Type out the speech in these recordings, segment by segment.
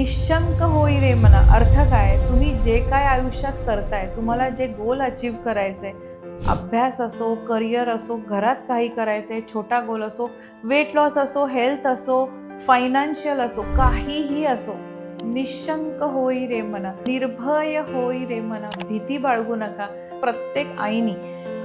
निशंक होई रे मना. अर्थ काय? तुम्ही जे काय आयुष्यात करताय, तुम्हाला जे गोल अचीव्ह करायचंय, अभ्यास असो, करिअर असो, घरात काही करायचंय, छोटा गोल असो, वेट लॉस असो, हेल्थ असो, फायनान्शियल असो, काहीही असो, निशंक होई रे मना, निर्भय होई रे मना, भीती बाळगू नका. प्रत्येक आईनी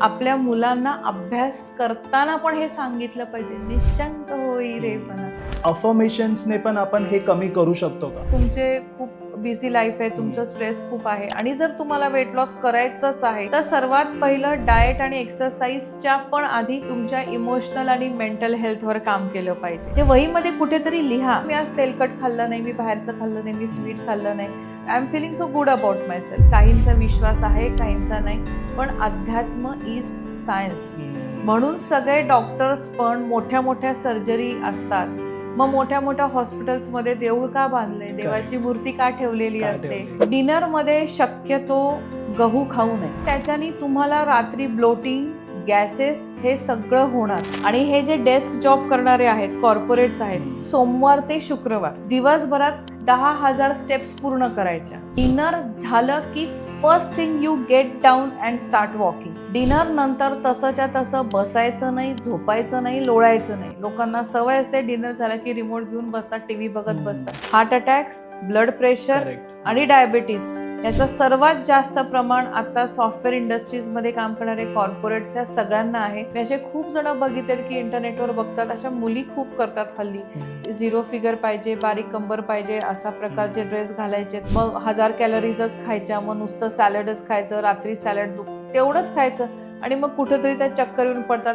आपल्या मुलांना अभ्यास करताना पण हे सांगितलं पाहिजे, निशंक होई रे मना. अफर्मेशन्सने पण आपण हे कमी करू शकतो का? तुमचे खूप बिझी लाईफ आहे, तुमचं स्ट्रेस खूप आहे आणि जर तुम्हाला वेट लॉस करायचंच आहे तर सर्वात पहिलं डाएट आणि एक्सरसाइजच्या पण आधी तुमच्या इमोशनल आणि मेंटल हेल्थवर काम केलं पाहिजे. ते वहीमध्ये कुठेतरी लिहा, मी आज तेलकट खाल्लं नाही, मी बाहेरचं खाल्लं नाही, मी स्वीट खाल्लं नाही, I am feeling so good about myself. काहींचा विश्वास आहे, काहींचा नाही, पण अध्यात्म इज सायन्स. म्हणून सगळे डॉक्टर्स पण मोठ्या मोठ्या सर्जरी असतात. मग मोठ्या मोठ्या हॉस्पिटल्समध्ये देऊळ का बांधले, देवाची मूर्ती का ठेवलेली असते. डिनरमध्ये शक्यतो गहू खाऊ नये, त्याच्यानी तुम्हाला रात्री ब्लोटिंग, गॅसेस हे सगळं होणार. आणि हे जे डेस्क जॉब करणारे आहेत, कॉर्पोरेट्स आहेत, सोमवार ते शुक्रवार दिवसभरात 10,000 स्टेप्स पूर्ण करायच्या. डिनर झालं की first thing you get down and start walking. Dinner नंतर तसंच्या तसं बसायचं नाही, झोपायचं नाही, लोळायचं नाही. लोकांना सवय असते डिनर झालं की रिमोट घेऊन बसतात, टीव्ही बघत बसतात. हार्ट अटॅक्स, ब्लड प्रेशर आणि डायबिटीस याचं सर्वात जास्त प्रमाण आता सॉफ्टवेअर इंडस्ट्रीजमध्ये काम करणारे कॉर्पोरेट्स या सगळ्यांना आहे. मी असे खूप जण बघितले की इंटरनेटवर बघतात, अशा मुली खूप करतात हल्ली. 0 फिगर पाहिजे, बारीक कंबर पाहिजे, असा प्रकारचे ड्रेस घालायचे, मग 1000 कॅलरीजच खायच्या, मग नुसतं सॅलडच खायचं, रात्री सॅलड तेवढंच खायचं आणि मग कुठेतरी त्या चक्कर येऊन पडतात.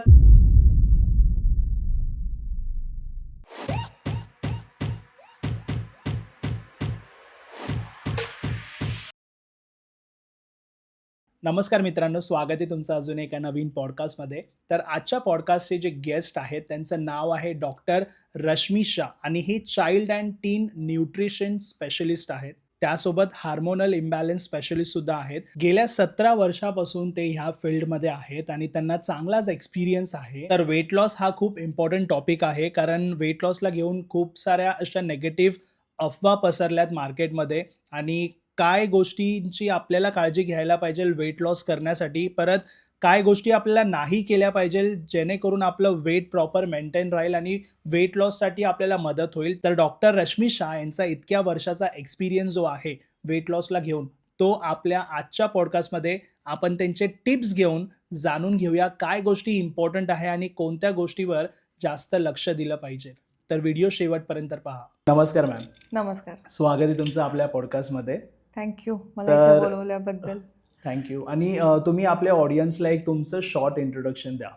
नमस्कार मित्रांनो, स्वागत आहे तुमचं अजून एका नवीन पॉडकास्टमध्ये. तर आजच्या पॉडकास्टचे जे गेस्ट आहेत त्यांचं नाव आहे डॉक्टर रश्मी शाह आणि हे child and tin nutrition specialist आहेत. त्यासोबत हार्मोनल इम्बॅलन्स स्पेशलिस्ट सुद्धा आहेत. गेल्या 17 वर्षापासून ते ह्या फील्डमध्ये आहेत आणि त्यांना चांगलाच एक्सपिरियन्स आहे. तर वेट लॉस हा खूप इम्पॉर्टंट टॉपिक आहे, कारण वेट लॉसला घेऊन खूप साऱ्या अशा नेगेटिव्ह अफवा पसरल्यात मार्केटमध्ये आणि काय गोष्टींची आपल्याला काळजी घ्यायला पाहिजे वेट लॉस करण्यासाठी, परत काय गोष्टी आपल्याला नाही केल्या पाहिजे जेणेकरून आपलं वेट प्रॉपर मेंटेन राहील आणि वेट लॉससाठी आपल्याला मदत होईल. तर डॉक्टर रश्मी शाह यांचा इतक्या वर्षाचा एक्सपिरियन्स जो आहे वेट लॉसला घेऊन, तो आपल्या आजच्या पॉडकास्टमध्ये आपण त्यांचे टिप्स घेऊन जाणून घेऊया काय गोष्टी इम्पॉर्टंट आहे आणि कोणत्या गोष्टीवर जास्त लक्ष दिलं पाहिजे. तर व्हिडिओ शेवटपर्यंत पहा. नमस्कार मॅम. नमस्कार. स्वागत आहे तुमचं आपल्या पॉडकास्टमध्ये. थँक्यू मला इथे बोलवल्याबद्दल. थँक्यू. आणि तुम्ही आपल्या ऑडियन्सला एक तुमचं शॉर्ट इंट्रोडक्शन द्या.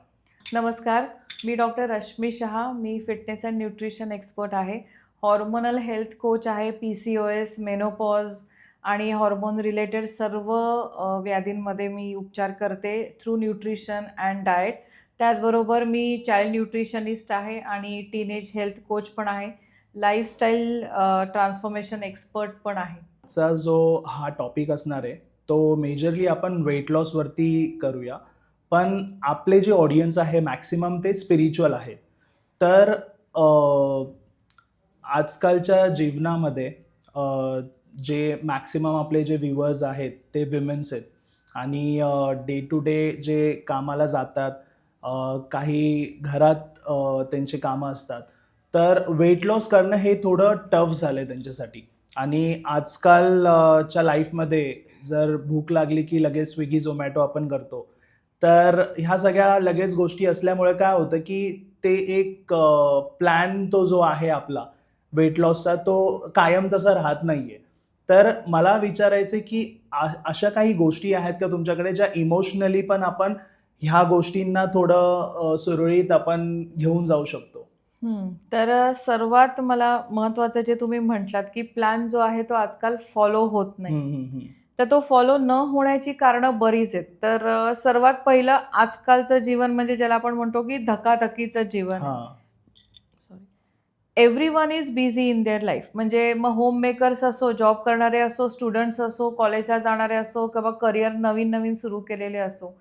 नमस्कार, मी डॉक्टर रश्मी शहा. मी फिटनेस अँड न्यूट्रिशन एक्सपर्ट आहे, हॉर्मोनल हेल्थ कोच आहे. PCOS, मेनोपॉज आणि हॉर्मोन रिलेटेड सर्व व्याधींमध्ये मी उपचार करते थ्रू न्यूट्रिशन अँड डाएट. त्याचबरोबर मी चाइल्ड न्यूट्रिशनिस्ट आहे आणि टीनेज हेल्थ कोच पण आहे, लाईफस्टाईल ट्रान्सफॉर्मेशन एक्सपर्ट पण आहे. चा जो हा टॉपिक असणार आहे तो मेजरली आपण वेट लॉसवरती करूया, पण आपले जे ऑडियन्स आहे मॅक्सिमम ते स्पिरिच्युअल आहे. तर आजकालच्या जीवनामध्ये जे मॅक्सिमम आपले जे व्ह्युअर्स आहेत ते विमेन्स आहेत आणि डे टू डे जे कामाला जातात, काही घरात त्यांचे कामं असतात, तर वेट लॉस करणं हे थोडं टफ झालं आहे त्यांच्यासाठी. आणि आजकालच्या लाईफमध्ये जर भूक लागली की लगेच स्विगी झोमॅटो आपण करतो, तर ह्या सगळ्या लगेच गोष्टी असल्यामुळे काय होतं की ते एक प्लॅन तो जो आहे आपला वेट लॉसचा तो कायम तसा राहत नाहीये. तर मला विचारायचं की अशा काही गोष्टी आहेत का तुमच्याकडे ज्या इमोशनली पण आपण ह्या गोष्टींना थोडं सुरळीत आपण घेऊन जाऊ शकतो? तर सर्वात मला महत्त्वाचं जे तुम्ही म्हटलात, की प्लॅन जो आहे तो आजकाल फॉलो होत नाही. तर तो फॉलो न होण्याची कारणं बरीच आहेत. तर सर्वात पहिलं आजकालचं जीवन म्हणजे ज्याला आपण म्हणतो, की धकाधकीचं जीवन आहे. Sorry. Everyone is busy in their life. म्हणजे मग होम मेकर्स असो, जॉब करणारे असो, स्टुडंट्स असो, कॉलेजला जाणारे असो किंवा करिअर नवीन सुरू केलेले असो.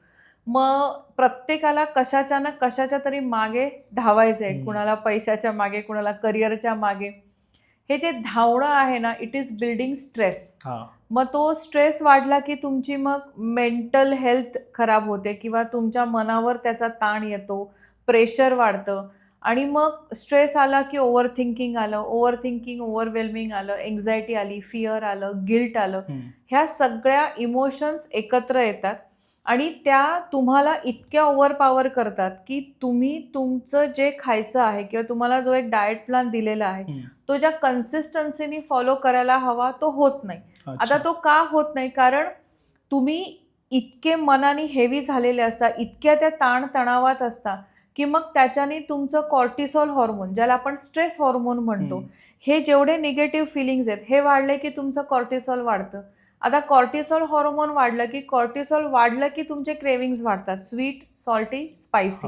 मग प्रत्येकाला कशाच्या ना कशाच्या तरी मागे धावायचं आहे. कुणाला पैशाच्या मागे, कुणाला करिअरच्या मागे. हे जे धावणं आहे ना, इट इज बिल्डिंग स्ट्रेस. हा. मग तो स्ट्रेस वाढला की तुमची मग मेंटल हेल्थ खराब होते किंवा तुमच्या मनावर त्याचा ताण येतो, प्रेशर वाढतं आणि मग स्ट्रेस आला की ओव्हर थिंकिंग आलं, ओव्हरवेल्मिंग आलं, एन्झायटी आली, फिअर आलं, गिल्ट आलं. ह्या सगळ्या इमोशन्स एकत्र येतात आणि त्या तुम्हाला इतक्या ओव्हरपॉवर करतात की तुम्ही तुमचं जे खायचं आहे किंवा तुम्हाला जो एक डाएट प्लॅन दिलेला आहे तो ज्या कन्सिस्टन्सीनी फॉलो करायला हवा तो होत नाही. आता तो का होत नाही? कारण तुम्ही इतके मनाने हेवी झालेले असता, इतक्या त्या ताणतणावात असता की मग त्याच्याने तुमचं कॉर्टिसॉल हॉर्मोन, ज्याला आपण स्ट्रेस हॉर्मोन म्हणतो, हे जेवढे निगेटिव्ह फिलिंग्स आहेत हे वाढले की तुमचं कॉर्टिसॉल वाढतं. आता कॉर्टिसॉल हॉर्मोन वाढलं की तुमचे क्रेविंग्स वाढतात, स्वीट, सॉल्टी, स्पायसी.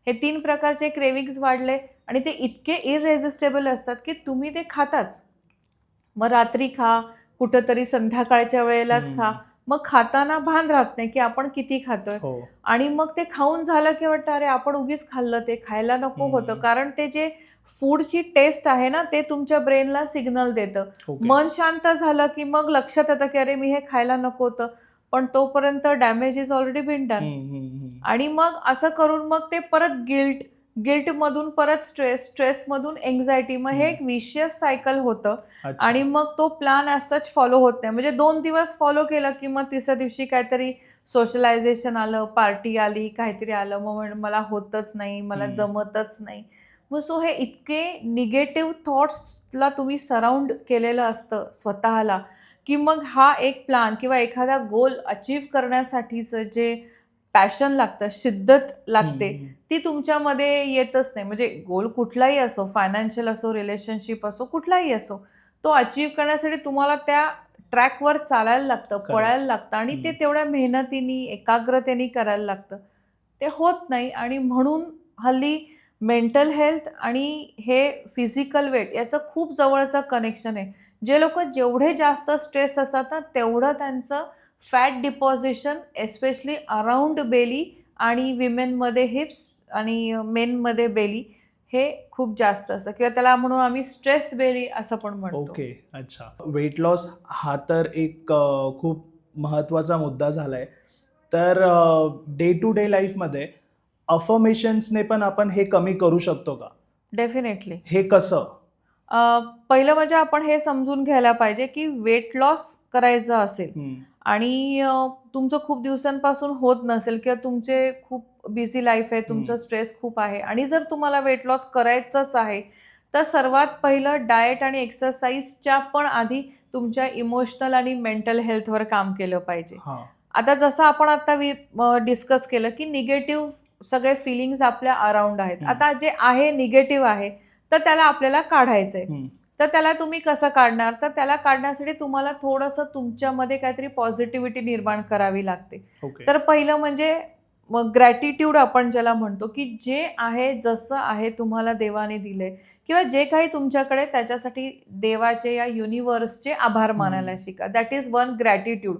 हे 3 प्रकारचे क्रेविंग्स वाढले आणि ते इतके इररेझिस्टेबल असतात की तुम्ही ते खाताच. मग रात्री खा, कुठंतरी संध्याकाळच्या वेळेलाच खा. मग खाताना भान राहत नाही की आपण किती खातोय आणि मग ते खाऊन झालं की वाटतं अरे आपण उगीच खाल्लं, ते खायला नको होतं. कारण ते जे फूडची टेस्ट आहे ना ते तुमच्या ब्रेनला सिग्नल देतं. मन शांत झालं की मग लक्षात येतं की अरे मी हे खायला नको होतं, पण तोपर्यंत damage is already been done. आणि मग असं करून मग ते परत गिल्टमधून परत स्ट्रेसमधून एन्झायटी, मग हे एक विशियस सायकल होतं. आणि मग तो प्लॅन ॲज सच फॉलो होत नाही. म्हणजे 2 दिवस फॉलो केलं की मग तिसऱ्या दिवशी काहीतरी सोशलायझेशन आलं, पार्टी आली, काहीतरी आलं, मग मला होतच नाही, मला जमतच नाही. मग सो हे इतके निगेटिव्ह थॉट्सला तुम्ही सराउंड केलेलं असतं स्वतःला की मग हा एक प्लॅन किंवा एखादा गोल अचीव्ह करण्यासाठीचं जे पॅशन लागतं, शिद्दत लागते, ती तुमच्यामध्ये येतच नाही. म्हणजे गोल कुठलाही असो, फायनान्शियल असो, रिलेशनशिप असो, कुठलाही असो, तो अचीव्ह करण्यासाठी तुम्हाला त्या ट्रॅकवर चालायला लागतं, पळायला लागतं आणि ते तेवढ्या मेहनतीने, एकाग्रतेने करायला लागतं. ते होत नाही आणि म्हणून हल्ली मेंटल हेल्थ आणि हे फिजिकल वेट याचं खूप जवळचं कनेक्शन आहे. जे लोक जेवढे जास्त स्ट्रेस असतात ना तेवढं त्यांचं fat deposition especially around belly आणि विमेनमध्ये हिप्स आणि मेनमध्ये बेली हे खूप जास्त असतं किंवा त्याला म्हणून आम्ही स्ट्रेस बेली असं पण म्हणतो. ओके, अच्छा. वेट लॉस हा तर एक खूप महत्त्वाचा मुद्दा झालाय. तर डे टू डे लाईफमध्ये अफर्मेशन्सने पण आपण हे कमी करू शकतो का? डेफिनेटली. हे कसं? पहिलं म्हणजे आपण हे समजून घ्यायला पाहिजे की वेट लॉस करायचं असेल आणि तुमचं खूप दिवसांपासून होत नसेल किंवा तुमचे खूप बिझी लाईफ आहे, तुमचं स्ट्रेस खूप आहे आणि जर तुम्हाला वेट लॉस करायचंच आहे तर सर्वात पहिलं डाएट आणि एक्सरसाइजच्या पण आधी तुमच्या इमोशनल आणि मेंटल हेल्थवर काम केलं पाहिजे. आता जसं आपण आता डिस्कस केलं की निगेटिव्ह सगळे फिलिंग्स आपल्या अराउंड आहेत. आता जे आहे निगेटिव्ह आहे तर त्याला आपल्याला काढायचंय. तर त्याला तुम्ही कसं काढणार? तर त्याला काढण्यासाठी तुम्हाला थोडंसं तुमच्यामध्ये काहीतरी पॉझिटिव्हिटी निर्माण करावी लागते. तर पहिलं म्हणजे मग ग्रॅटिट्यूड आपण ज्याला म्हणतो की जे आहे जसं आहे तुम्हाला देवाने दिलंय किंवा जे काही तुमच्याकडे त्याच्यासाठी देवाचे या युनिव्हर्सचे आभार मानायला शिका. That is one gratitude.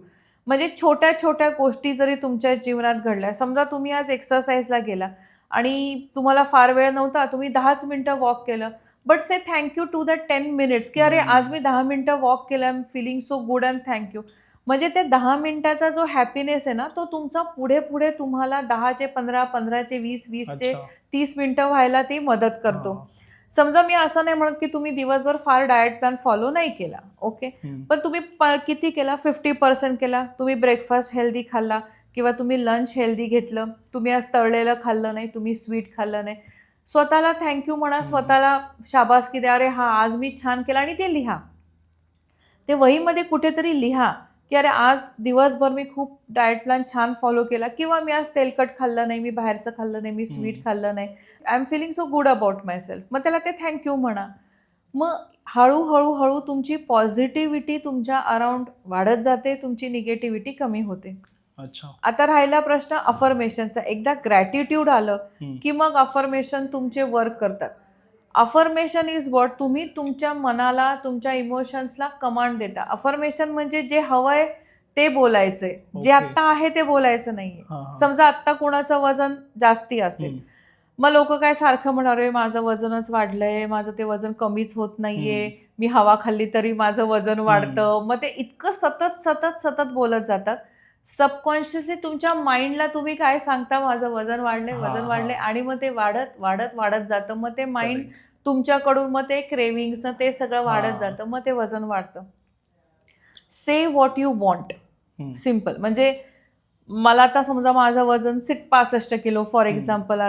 म्हणजे छोट्या छोट्या गोष्टी जरी तुमच्या जीवनात घडल्या, समजा तुम्ही आज एक्सरसाइजला गेला आणि तुम्हाला फार वेळ नव्हता, तुम्ही 10च मिनिटं वॉक केलं, but say thank you to the 10 minutes की अरे आज मी 10 मिनिटं वॉक केलं, I am feeling so good and thank you. म्हणजे ते 10 मिनिटाचा जो हॅपीनेस आहे ना तो तुमचा पुढे पुढे तुम्हाला 10चे 15, 15चे 20, 20चे 30 मिनिटं व्हायला ती मदत करतो. समजा मी असं नाही म्हणत की तुम्ही दिवसभर फार डाएट प्लॅन फॉलो नाही केला, ओके, पण तुम्ही किती केला? 50% केला. तुम्ही ब्रेकफास्ट हेल्दी खाल्ला किंवा तुम्ही लंच हेल्दी घेतलं, तुम्ही आज तळलेलं खाल्लं नाही, तुम्ही स्वीट खाल्लं नाही. स्वतःला थँक्यू म्हणा, स्वतःला शाबासकी द्या, अरे हा आज मी छान केलं आणि ते लिहा. ते वहीमध्ये कुठेतरी लिहा की अरे आज दिवसभर मी खूप डाएट प्लॅन छान फॉलो केला किंवा मी आज तेलकट खाल्लं नाही, मी बाहेरचं खाल्लं नाही, मी स्वीट खाल्लं नाही, I am feeling so good about myself. मग त्याला ते थँक्यू म्हणा. मग हळूहळू तुमची पॉझिटिव्हिटी तुमच्या अराउंड वाढत जाते, तुमची निगेटिव्हिटी कमी होते. अच्छा. आता राहिला प्रश्न अफर्मेशनचा. एकदा ग्रॅटिट्यूड आलं की मग अफर्मेशन तुमचे वर्क करतात. Affirmation is what? तुम्ही तुमच्या मनाला, तुमच्या इमोशन्सला कमांड देता. अफर्मेशन म्हणजे जे हवंय ते बोलायचंय, जे आत्ता आहे ते बोलायचं नाहीये. समजा आत्ता कोणाचं वजन जास्ती असेल मग लोक काय सारखं म्हणणार आहे माझं वजनच वाढलंय, माझं ते वजन कमीच होत नाहीये, मी हवा खाल्ली तरी माझं वजन वाढतं. मग ते इतकं सतत सतत सतत बोलत जातात. सबकॉन्शियसली तुमच्या माइंडला तुम्ही काय सांगता, माझं वजन वाढलंय, वजन हा, वाढलंय, हा. आणि मग ते वाढत वाढत वाढत जातं. मग ते माइंड Correct. तुमच्याकडून मग ते क्रेविंग्स ते सगळं वाढत हा. जातं, मग ते वजन वाढतं. से व्हॉट यू वॉन्ट. हम्म. सिम्पल. म्हणजे मला आता समजा माझं वजन 65 किलो फॉर एक्झाम्पल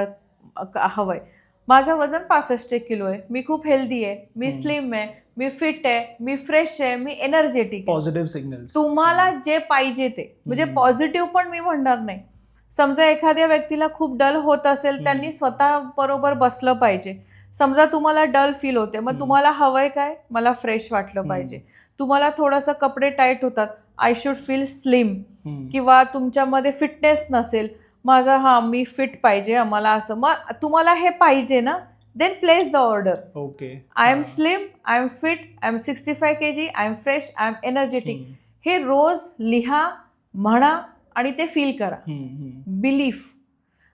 हवंय. माझं वजन 65 किलो आहे, मी खूप हेल्दी आहे, मी स्लिम आहे, मी फिट आहे, मी फ्रेश आहे, मी एनर्जेटिक आहे. Positive signals. तुम्हाला जे पाहिजे ते, म्हणजे पॉझिटिव्ह पण मी म्हणणार नाही. समजा एखाद्या व्यक्तीला खूप डल होत असेल, त्यांनी स्वतः बरोबर बसलं पाहिजे. समजा तुम्हाला डल फील होते, मग तुम्हाला हवंय काय, मला फ्रेश वाटलं पाहिजे. तुम्हाला थोडंसं कपडे टाईट होतात, आय शुड फील स्लिम. किंवा तुमच्यामध्ये फिटनेस नसेल, मी फिट पाहिजे, मला असं, मग तुम्हाला हे पाहिजे ना, then place the order. Okay. I am slim, I am fit, I am 65 kg, I am fresh, I am energetic. हे रोज लिहा, म्हणा आणि ते फील करा. बिलीफ,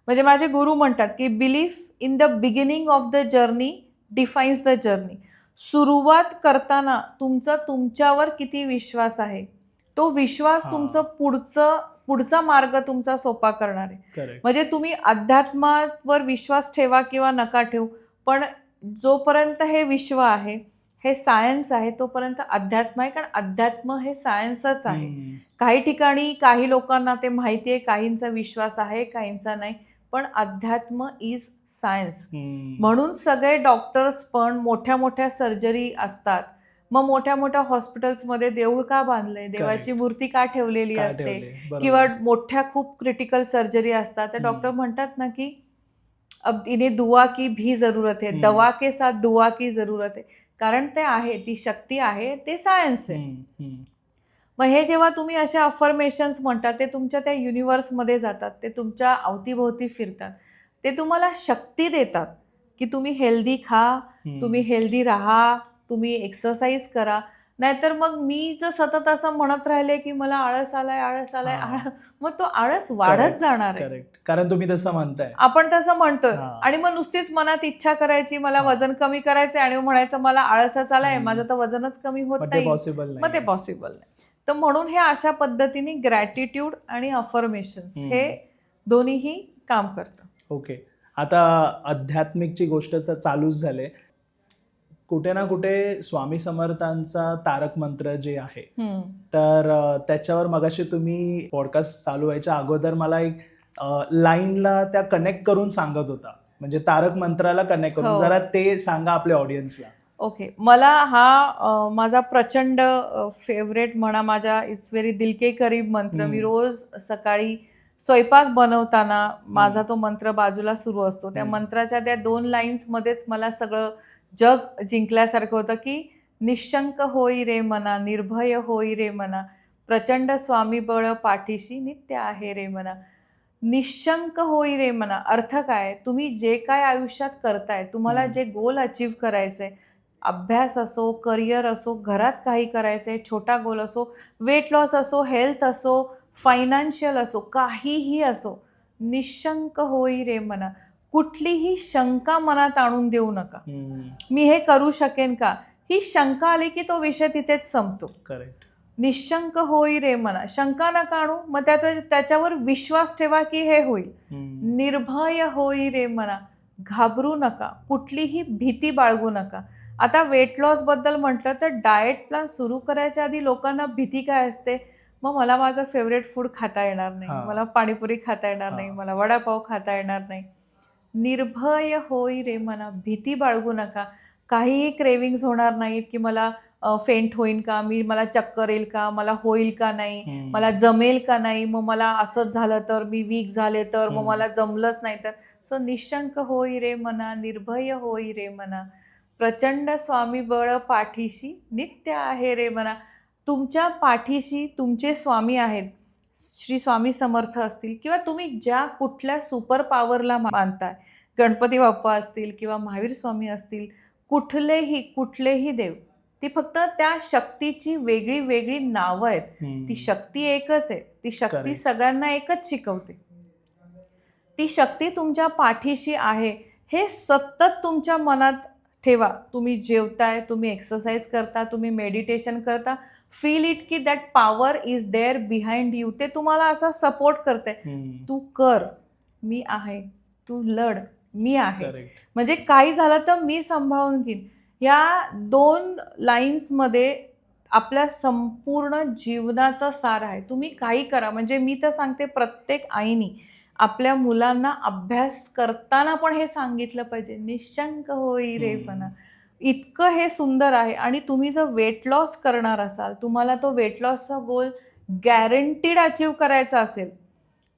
म्हणजे माझे गुरु म्हणतात की belief in the beginning of the journey defines the journey. सुरुवात करताना तुमच्यावर किती विश्वास आहे, तो विश्वास तुमचं पुढचा मार्ग तुमचा सोपा करणार आहे. म्हणजे तुम्ही अध्यात्मावर विश्वास ठेवा किंवा नका ठेवू, पण जोपर्यंत हे विश्व आहे, हे सायन्स आहे, तोपर्यंत अध्यात्म आहे. कारण अध्यात्म हे सायन्सच आहे. काही ठिकाणी काही लोकांना ते माहिती आहे, काहींचा विश्वास आहे, काहींचा नाही, पण अध्यात्म इज सायन्स. म्हणून सगळे डॉक्टर्स पण मोठ्या मोठ्या सर्जरी असतात, मग मोठ्या मोठ्या हॉस्पिटल्समध्ये देऊळ का बांधलंय, देवाची मूर्ती का ठेवलेली असते, किंवा मोठ्या खूप क्रिटिकल सर्जरी असतात, तर डॉक्टर म्हणतात ना की अब इन्हें दुआ की भी जरूरत है, दवा के साथ दुआ की जरूरत है. कारण ते आहे, ती शक्ती आहे, ते सायन्स आहे. मग हे जेव्हा तुम्ही असे अफर्मेशन्स म्हणतात, ते तुमच्या त्या युनिव्हर्समध्ये जातात, ते तुमच्या अवतीभोवती फिरतात, ते तुम्हाला शक्ती देतात की तुम्ही हेल्दी खा, तुम्ही हेल्दी राहा, तुम्ही एक्सरसाइज करा. नाहीतर मग मी जर सतत असं म्हणत राहिले की मला आळस आलाय, आळस आलाय, मग तो आळस वाढत जाणार आहे. करेक्ट. कारण तुम्ही तसं म्हणताय, आपण तसं म्हणतोय, आणि मग नुसतीच मनात इच्छा करायची, मला वजन कमी करायचंय, आणि म्हणायचं मला आळसच आलाय, माझं तर वजनच कमी होत नाही, मग ते पॉसिबल नाही. तर म्हणून हे अशा पद्धतीने ग्रॅटिट्यूड आणि अफर्मेशन्स हे दोन्हीही काम करतं. ओके. आता आध्यात्मिकची गोष्ट तर चालूच झाले, कुठे ना कुठे स्वामी समर्थांचा तारक मंत्र जे आहे, तर त्याच्यावर मगाशी तुम्ही पॉडकास्ट चालू व्हायच्या अगोदर मला एक लाईनला त्या कनेक्ट करून सांगत होता, म्हणजे तारक मंत्राला कनेक्ट करून, जरा ते सांगा आपल्या ऑडियन्सला. ओके. मला हा माझा प्रचंड फेवरेट म्हणा, माझा इट्स व्हेरी दिल के करीब मंत्र. मी रोज सकाळी स्वयंपाक बनवताना माझा तो मंत्र बाजूला सुरू असतो. त्या मंत्राच्या त्या 2 लाईन्समध्येच मला सगळं जग जिंकल्यासारखं होतं की निशंक होई रे मना, निर्भय होई रे मना, प्रचंड स्वामी बळ पाठीशी नित्य आहे रे मना. निशंक होई रे मना अर्थ काय, तुम्ही जे काय आयुष्यात करताय, तुम्हाला जे गोल अचीव करायचंय, अभ्यास असो, करिअर असो, घरात काही करायचंय, छोटा गोल असो, वेट लॉस असो, हेल्थ असो, फायनान्शियल असो, काहीही असो, निशंक होई रे मना. कुठलीही शंका मनात आणून देऊ नका. मी हे करू शकेन का, ही शंका आली की तो विषय तिथेच संपतो. करेक्ट. निशंक होई रे मना, शंका नका आणू, मग त्याच्यावर विश्वास ठेवा की हे होईल. निर्भय होई रे मना, घाबरू नका, कुठलीही भीती बाळगू नका. आता वेट लॉस बद्दल म्हटलं तर डाएट प्लॅन सुरू करायच्या आधी लोकांना भीती काय असते, मग मला माझं फेवरेट फूड खाता येणार नाही, मला पाणीपुरी खाता येणार नाही, मला वडापाव खाता येणार नाही. निर्भय होई रे मना, भीती बाळगू नका. काहीही क्रेविंग्स होणार नाहीत की मला फेंट होईल का, मला चक्कर येईल का, मला होईल का नाही, मला जमेल का नाही, मग मला असंच झालं तर, मी वीक झाले तर, मग मला जमलंच नाही तर. सो निशंक होई रे मना, निर्भय होई रे मना, प्रचंड स्वामी बळ पाठीशी नित्य आहे रे मना. तुमच्या पाठीशी तुमचे स्वामी आहेत, श्री स्वामी समर्थ असतील, किंवा तुम्ही ज्या कुठल्या सुपर पॉवरला मानताय, गणपती बाप्पा असतील किंवा महावीर स्वामी असतील, कुठलेही देव, ती फक्त त्या शक्तीची वेगळी वेगळी नावं आहेत. ती शक्ती एकच आहे, ती शक्ती सगळ्यांना एकच शिकवते. ती शक्ती तुमच्या पाठीशी आहे हे सतत तुमच्या मनात ठेवा. तुम्ही जेवताय, तुम्ही एक्सरसाइज करता, तुम्ही मेडिटेशन करता, फील इट की that power is there behind you. ते तुम्हाला असा सपोर्ट करते. तू कर, मी आहे, तू लढ, मी आहे. करेक्ट. म्हणजे काही झालं तर मी सांभाळून घेईन. या 2 लाईन्समध्ये आपल्या संपूर्ण जीवनाचा सार आहे. तुम्ही काही करा. म्हणजे मी तर सांगते प्रत्येक आईनी आपल्या मुलांना अभ्यास करताना पण हे सांगितलं पाहिजे, निशंक होई रेपणा. इतकं हे सुंदर आहे. आणि तुम्ही जर वेट लॉस करणार असाल, तुम्हाला तो वेट लॉसचा गोल गॅरंटीड अचीव करायचा असेल,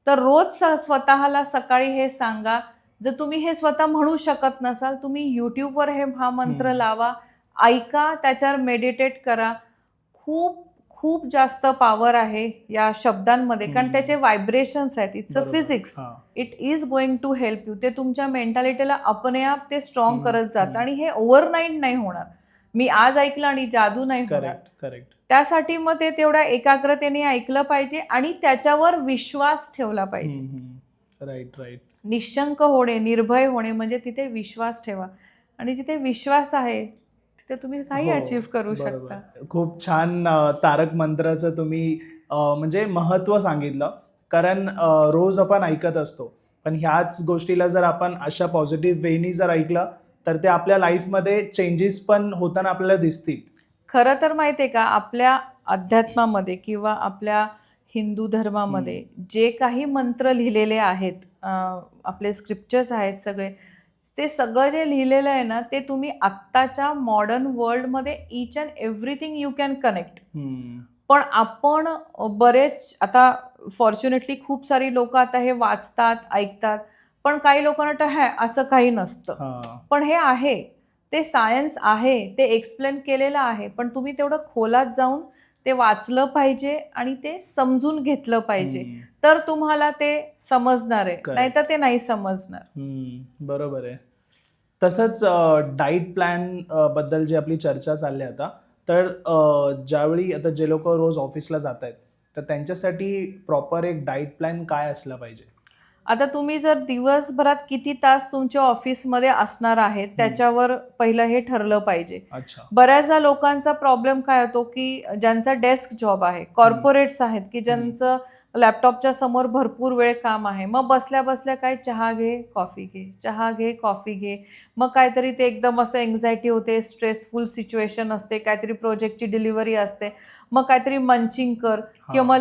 तर रोज स्वतःला सकाळी हे सांगा. जर तुम्ही हे स्वतः म्हणू शकत नसाल, तुम्ही यूट्यूबवर हा मंत्र लावा, ऐका, त्याच्यावर मेडिटेट करा. खूप खूप जास्त पॉवर आहे या शब्दांमध्ये, कारण त्याचे व्हायब्रेशन्स आहेत. It's a physics. It is going to help you. ते तुमच्या मेंटॅलिटीला आपणआप ते स्ट्रॉंग करत जातं. आणि हे ओव्हरनाईट नाही होणार. मी आज ऐकलं आणि जादू नाही होणार. Correct correct. त्यासाठी मग ते तेवढ्या एकाग्रतेने ऐकलं पाहिजे आणि त्याच्यावर विश्वास ठेवला पाहिजे. Right right. निशंक होणे, निर्भय होणे म्हणजे तिथे विश्वास ठेवा. आणि जिथे विश्वास आहे तिथे तुम्ही काही अचीव्ह करू शकता. खूप छान तारक मंत्राचं तुम्ही म्हणजे महत्त्व सांगितलं. कारण रोज आपण ऐकत असतो, पण ह्याच गोष्टीला जर आपण अशा पॉझिटिव्ह वेनी जर ऐकलं तर ते आपल्या लाईफमध्ये चेंजेस पण होताना आपल्याला दिसतील. खरं तर माहिती आहे का, आपल्या अध्यात्मामध्ये किंवा आपल्या हिंदू धर्मामध्ये जे काही मंत्र लिहिलेले आहेत, आपले स्क्रिप्चर्स आहेत सगळे, ते सगळं जे लिहिलेलं आहे ना, ते तुम्ही आत्ताच्या मॉडर्न वर्ल्डमध्ये each and everything you can connect. पण आपण बरेच आता फॉर्च्युनेटली खूप सारी लोक आता हे वाचतात, ऐकतात, पण काही लोकांना वाटतं असं काही नसतं. पण हे आहे, ते सायन्स आहे, ते एक्सप्लेन केलेलं आहे. पण तुम्ही तेवढं खोलात जाऊन ते वाचलं पाहिजे आणि ते समजून घेतलं पाहिजे, तर तुम्हाला ते समजणार आहे, नाहीतर ते नाही समजणार. बरोबर आहे. तसंच डाईट प्लॅन बद्दल जी आपली चर्चा चालली आता, तर ज्यावेळी आता जे लोक रोज ऑफिसला जात आहेत, तर त्यांच्यासाठी प्रॉपर एक डाईट प्लॅन काय असला पाहिजे? आता तुम्ही जर दिवसभरात किती तास तुमच्या ऑफिसमध्ये असणार आहेत त्याच्यावर पहिलं हे ठरलं पाहिजे. बऱ्याचदा लोकांचा प्रॉब्लेम काय होतो की ज्यांचा डेस्क जॉब आहे, कॉर्पोरेट्स आहेत की ज्यांचं लॅपटॉपच्या समोर भरपूर वेळ काम आहे, मग बसल्या बसल्या काय चहा घे कॉफी घे, चहा घे कॉफी घे, मग काहीतरी ते एकदम असं एन्झायटी होते, स्ट्रेसफुल सिच्युएशन असते, काहीतरी प्रोजेक्टची डिलिव्हरी असते, मग काहीतरी मंचिंग कर किंवा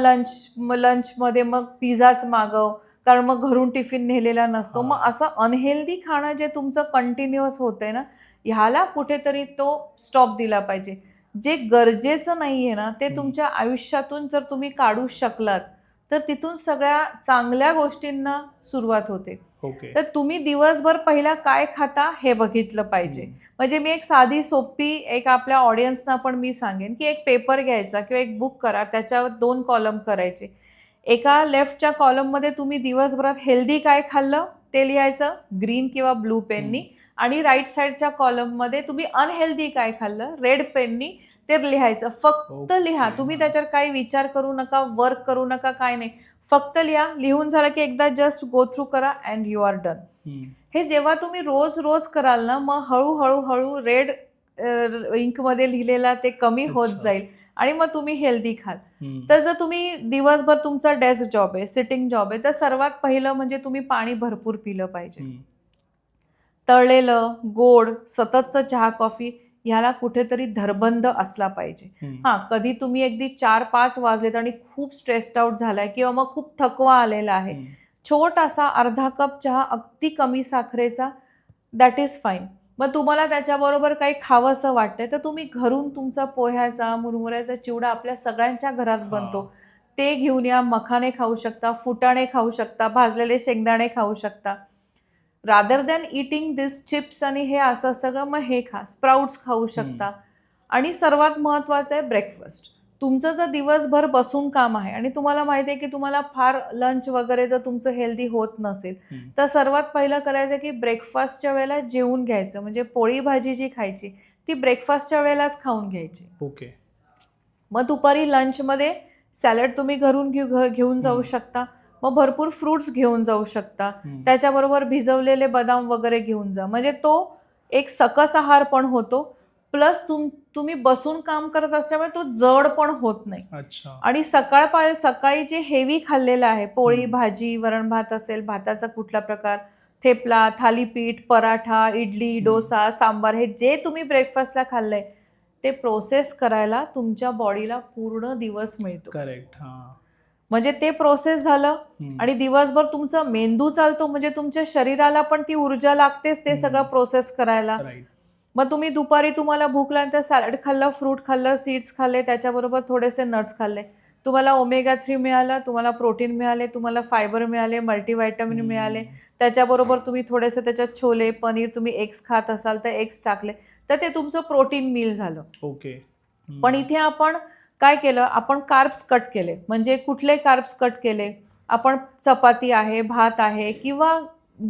लंचमध्ये मग पिझ्झाच मागव, कारण मग घरून टिफिन नेलेला नसतो. मग असं अनहेल्दी खाणं जे तुमचं कंटिन्युअस होतंय ना, ह्याला कुठेतरी तो स्टॉप दिला पाहिजे. जे गरजेचं नाहीये ना, ते तुमच्या आयुष्यातून जर तुम्ही काढू शकलात, तर तिथून सगळ्या चांगल्या गोष्टींना सुरुवात होते. तर तुम्ही दिवसभर पहिला काय खाता हे बघितलं पाहिजे. म्हणजे मी एक साधी सोपी एक आपल्या ऑडियन्सना पण मी सांगेन की एक पेपर घ्यायचा किंवा एक बुक करा, त्याच्यावर 2 कॉलम करायचे. एका लेफ्टच्या कॉलममध्ये तुम्ही दिवसभरात हेल्दी काय खाल्लं ते लिहायचं ग्रीन किंवा ब्लू पेननी, आणि राईट साईडच्या कॉलममध्ये तुम्ही अनहेल्दी काय खाल्लं रेड पेननी ते लिहायचं. फक्त लिहा, तुम्ही त्याच्यावर काही विचार करू नका, वर्क करू नका, काय नाही, फक्त लिहा. लिहून झालं की एकदा जस्ट गो थ्रू करा अँड यू आर डन. हे जेव्हा तुम्ही रोज रोज कराल ना, मग हळूहळू हळू रेड इंकमध्ये लिहिलेला ते कमी होत जाईल आणि मग तुम्ही हेल्दी खाल. तर जर तुम्ही दिवसभर तुमचा डेस्क जॉब आहे, सिटिंग जॉब आहे, तर सर्वात पहिलं म्हणजे तुम्ही पाणी भरपूर पिलं पाहिजे. तळलेलं, गोड, सततचं चहा कॉफी ह्याला कुठेतरी धरबंद असला पाहिजे. कधी तुम्ही अगदी 4-5 वाजलेत आणि खूप स्ट्रेस्ड आउट झालाय किंवा मग खूप थकवा आलेला आहे, छोटासा अर्धा कप चहा अगदी कमी साखरेचा, दॅट इज फाईन. मग तुम्हाला त्याच्याबरोबर काही खावंसं वाटतंय तर तुम्ही घरून तुमचा पोह्याचा, मुरमुऱ्याचा चिवडा आपल्या सगळ्यांच्या घरात बनतो, ते घेऊन या. मखाने खाऊ शकता, फुटाणे खाऊ शकता, भाजलेले शेंगदाणे खाऊ शकता. रादर दॅन इटिंग दिस चिप्स आणि हे असं सगळं, मग हे खा. स्प्राउट्स खाऊ शकता. आणि सर्वात महत्त्वाचं आहे ब्रेकफास्ट. तुमचं जर दिवसभर बसून काम आहे आणि तुम्हाला माहिती आहे की तुम्हाला फार लंच वगैरे जर तुमचं हेल्दी होत नसेल, तर सर्वात पहिलं करायचं की ब्रेकफास्टच्या वेळेला जेवून घ्यायचं. म्हणजे पोळी भाजी जी खायची ती ब्रेकफास्टच्या वेळेलाच खाऊन घ्यायची. मग दुपारी लंचमध्ये सॅलड तुम्ही घरून घेऊन जाऊ शकता. मग भरपूर फ्रुट्स घेऊन जाऊ शकता. हम्म. त्याच्याबरोबर भिजवलेले बदाम वगैरे घेऊन जा. म्हणजे तो एक सकस आहार पण होतो, प्लस तुम्ही बसून काम करत असल्यामुळे तो जड पण होत नाही. अच्छा. आणि सकाळी जे हेवी खाल्लेलं आहे, पोळी हम्म. भाजी वरण भात असेल, भाताचा कुठला प्रकार, थेपला, थालीपीठ, पराठा, इडली, डोसा, सांबार, हे जे तुम्ही ब्रेकफास्टला खाल्लंय ते प्रोसेस करायला तुमच्या बॉडीला पूर्ण दिवस मिळतो. करेक्ट. हा. म्हणजे ते प्रोसेस झालं हम्म. आणि दिवसभर तुमचा मेंदू चालतो, म्हणजे तुमच्या शरीराला पण ती ऊर्जा लागतेच ते सगळं प्रोसेस करायला. राईट. मग तुम्ही दुपारी तुम्हाला भूक लागल्यानंतर सॅलड खाल्लं, फ्रूट खाल्लं, सीड्स खाल्ले, त्याच्याबरोबर थोडेसे नट्स खाल्ले, तुम्हाला ओमेगा 3 मिळालं, तुम्हाला प्रोटीन मिळाले, तुम्हाला फायबर मिळाले, मल्टीव्हिटॅमिन मिळाले, त्याच्याबरोबर तुम्ही थोडेसे त्याच्यात छोले, पनीर, तुम्ही एग्स खात असाल तर एग्स टाकले, तर ते तुमचं प्रोटीन मील झालं. ओके. पण इथे आपण काय केलं, आपण कार्ब्स कट केले. म्हणजे कुठले कार्ब्स कट केले, आपण चपाती आहे, भात आहे किंवा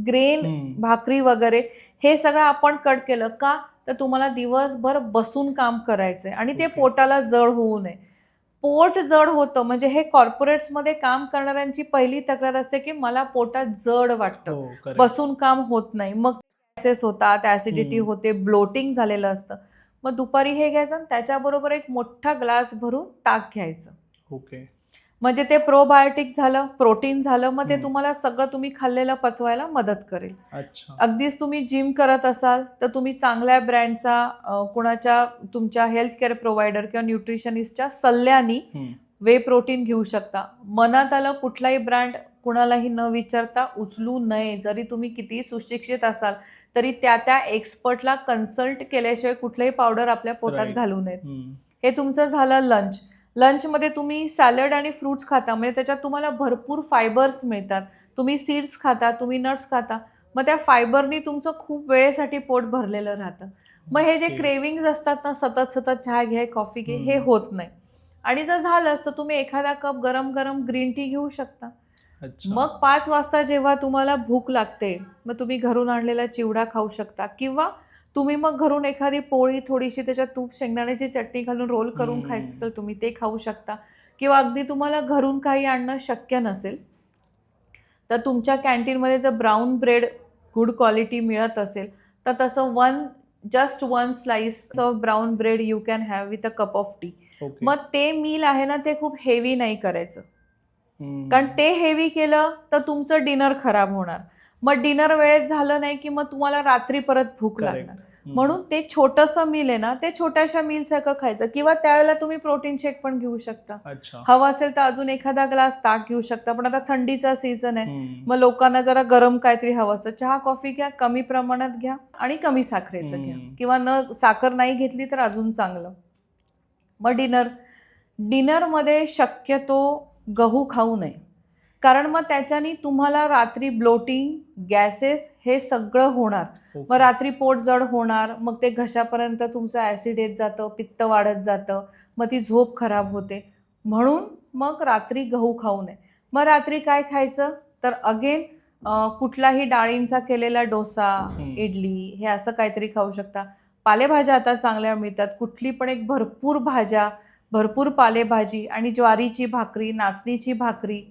ग्रेन, भाकरी वगैरे, हे सगळं आपण कट केलं का, तर तुम्हाला दिवसभर बसून काम करायचंय आणि ते ओके. पोटाला जड होऊ नये. पोट जड होतं म्हणजे हे कॉर्पोरेट्समध्ये काम करणाऱ्यांची पहिली तक्रार असते की मला पोटात जड वाटतं, हो, correct. बसून काम होत नाही, मग गॅसेस होतात, ऍसिडिटी होते, ब्लोटिंग झालेलं असतं. मग दुपारी हे घ्यायचं आणि त्याच्याबरोबर एक मोठा ग्लास भरून ताक घ्यायचं. ओके. म्हणजे ते प्रोबायोटिक झालं, प्रोटीन झालं, मग ते तुम्हाला सगळं तुम्ही खाल्लेलं पचवायला मदत करेल. अच्छा. अगदीच तुम्ही जिम करत असाल तर तुम्ही चांगल्या ब्रँडचा कुणाच्या तुमच्या हेल्थ केअर प्रोव्हायडर किंवा न्यूट्रिशनिस्टच्या सल्ल्यानी वे प्रोटीन घेऊ शकता. मनात आलं कुठलाही ब्रँड कुणालाही न विचारता उचलू नये. जरी तुम्ही कितीही सुशिक्षित असाल तरी त्या एक्सपर्टला कन्सल्ट केल्याशिवाय कुठलेही पावडर आपल्या पोटात Right. घालू नयेत. हे तुमचं झालं लंच. लंचमध्ये तुम्ही सॅलड आणि फ्रुट्स खाता, म्हणजे त्याच्यात तुम्हाला भरपूर फायबर्स मिळतात. तुम्ही सीड्स खाता, तुम्ही नट्स खाता, मग त्या फायबरनी तुमचं खूप वेळेसाठी पोट भरलेलं राहतं. मग हे जे Okay. क्रेविंग्ज असतात ना, सतत चहा घे, कॉफी घे, हे होत नाही. आणि जर झालं तर तुम्ही एखादा कप गरम गरम ग्रीन टी घेऊ शकता. अच्छा. मग 5 वाजता जेव्हा तुम्हाला भूक लागते, मग तुम्ही घरून आणलेला चिवडा खाऊ शकता किंवा तुम्ही मग घरून एखादी पोळी, थोडीशी त्याच्यात तूप, शेंगदाण्याची चटणी घालून रोल करून खायचं असेल तुम्ही ते खाऊ शकता. किंवा अगदी तुम्हाला घरून काही आणणं शक्य नसेल तर तुमच्या कॅन्टीनमध्ये जर ब्राऊन ब्रेड गुड क्वालिटी मिळत असेल तर तसं just one slice of brown bread you can have with a cup of T. Okay. मग ते मील आहे ना, ते खूप हेवी नाही करायचं, कारण ते हेवी केलं तर तुमचं डिनर खराब होणार. मग डिनर वेळेत झालं नाही की मग तुम्हाला रात्री परत भूक Correct. लागणार. म्हणून ते छोटंसं मील आहे ना, ते छोट्याशा मील सारखं खायचं. किंवा त्यावेळेला तुम्ही प्रोटीन शेक पण घेऊ शकता. अच्छा. हवं असेल तर अजून एखादा ग्लास ताक घेऊ शकता. पण आता थंडीचा सीझन आहे, मग लोकांना जरा गरम काहीतरी हवं असतं. चहा कॉफी घ्या, कमी प्रमाणात घ्या आणि कमी साखरेचं घ्या, किंवा साखर नाही घेतली तर अजून चांगलं. मग डिनरमध्ये शक्यतो गहू खाऊ नये, कारण मग त्याच्यानी तुम्हाला रात्री ब्लोटिंग, गॅसेस हे सगळं होणार. मग रात्री पोट जड होणार, मग ते घशापर्यंत तुमचं ॲसिड येत जातं, पित्त वाढत जातं, मग ती झोप खराब होते. म्हणून मग रात्री गहू खाऊ नये. मग रात्री काय खायचं तर अगेन कुठलाही डाळींचा केलेला डोसा, इडली, हे असं काहीतरी खाऊ शकता. पालेभाज्या आता चांगल्या मिळतात, कुठली पण एक भरपूर भाज्या, भरपूर पालेभाजी आणि ज्वारीची भाकरी, नाचणीची भाकरी,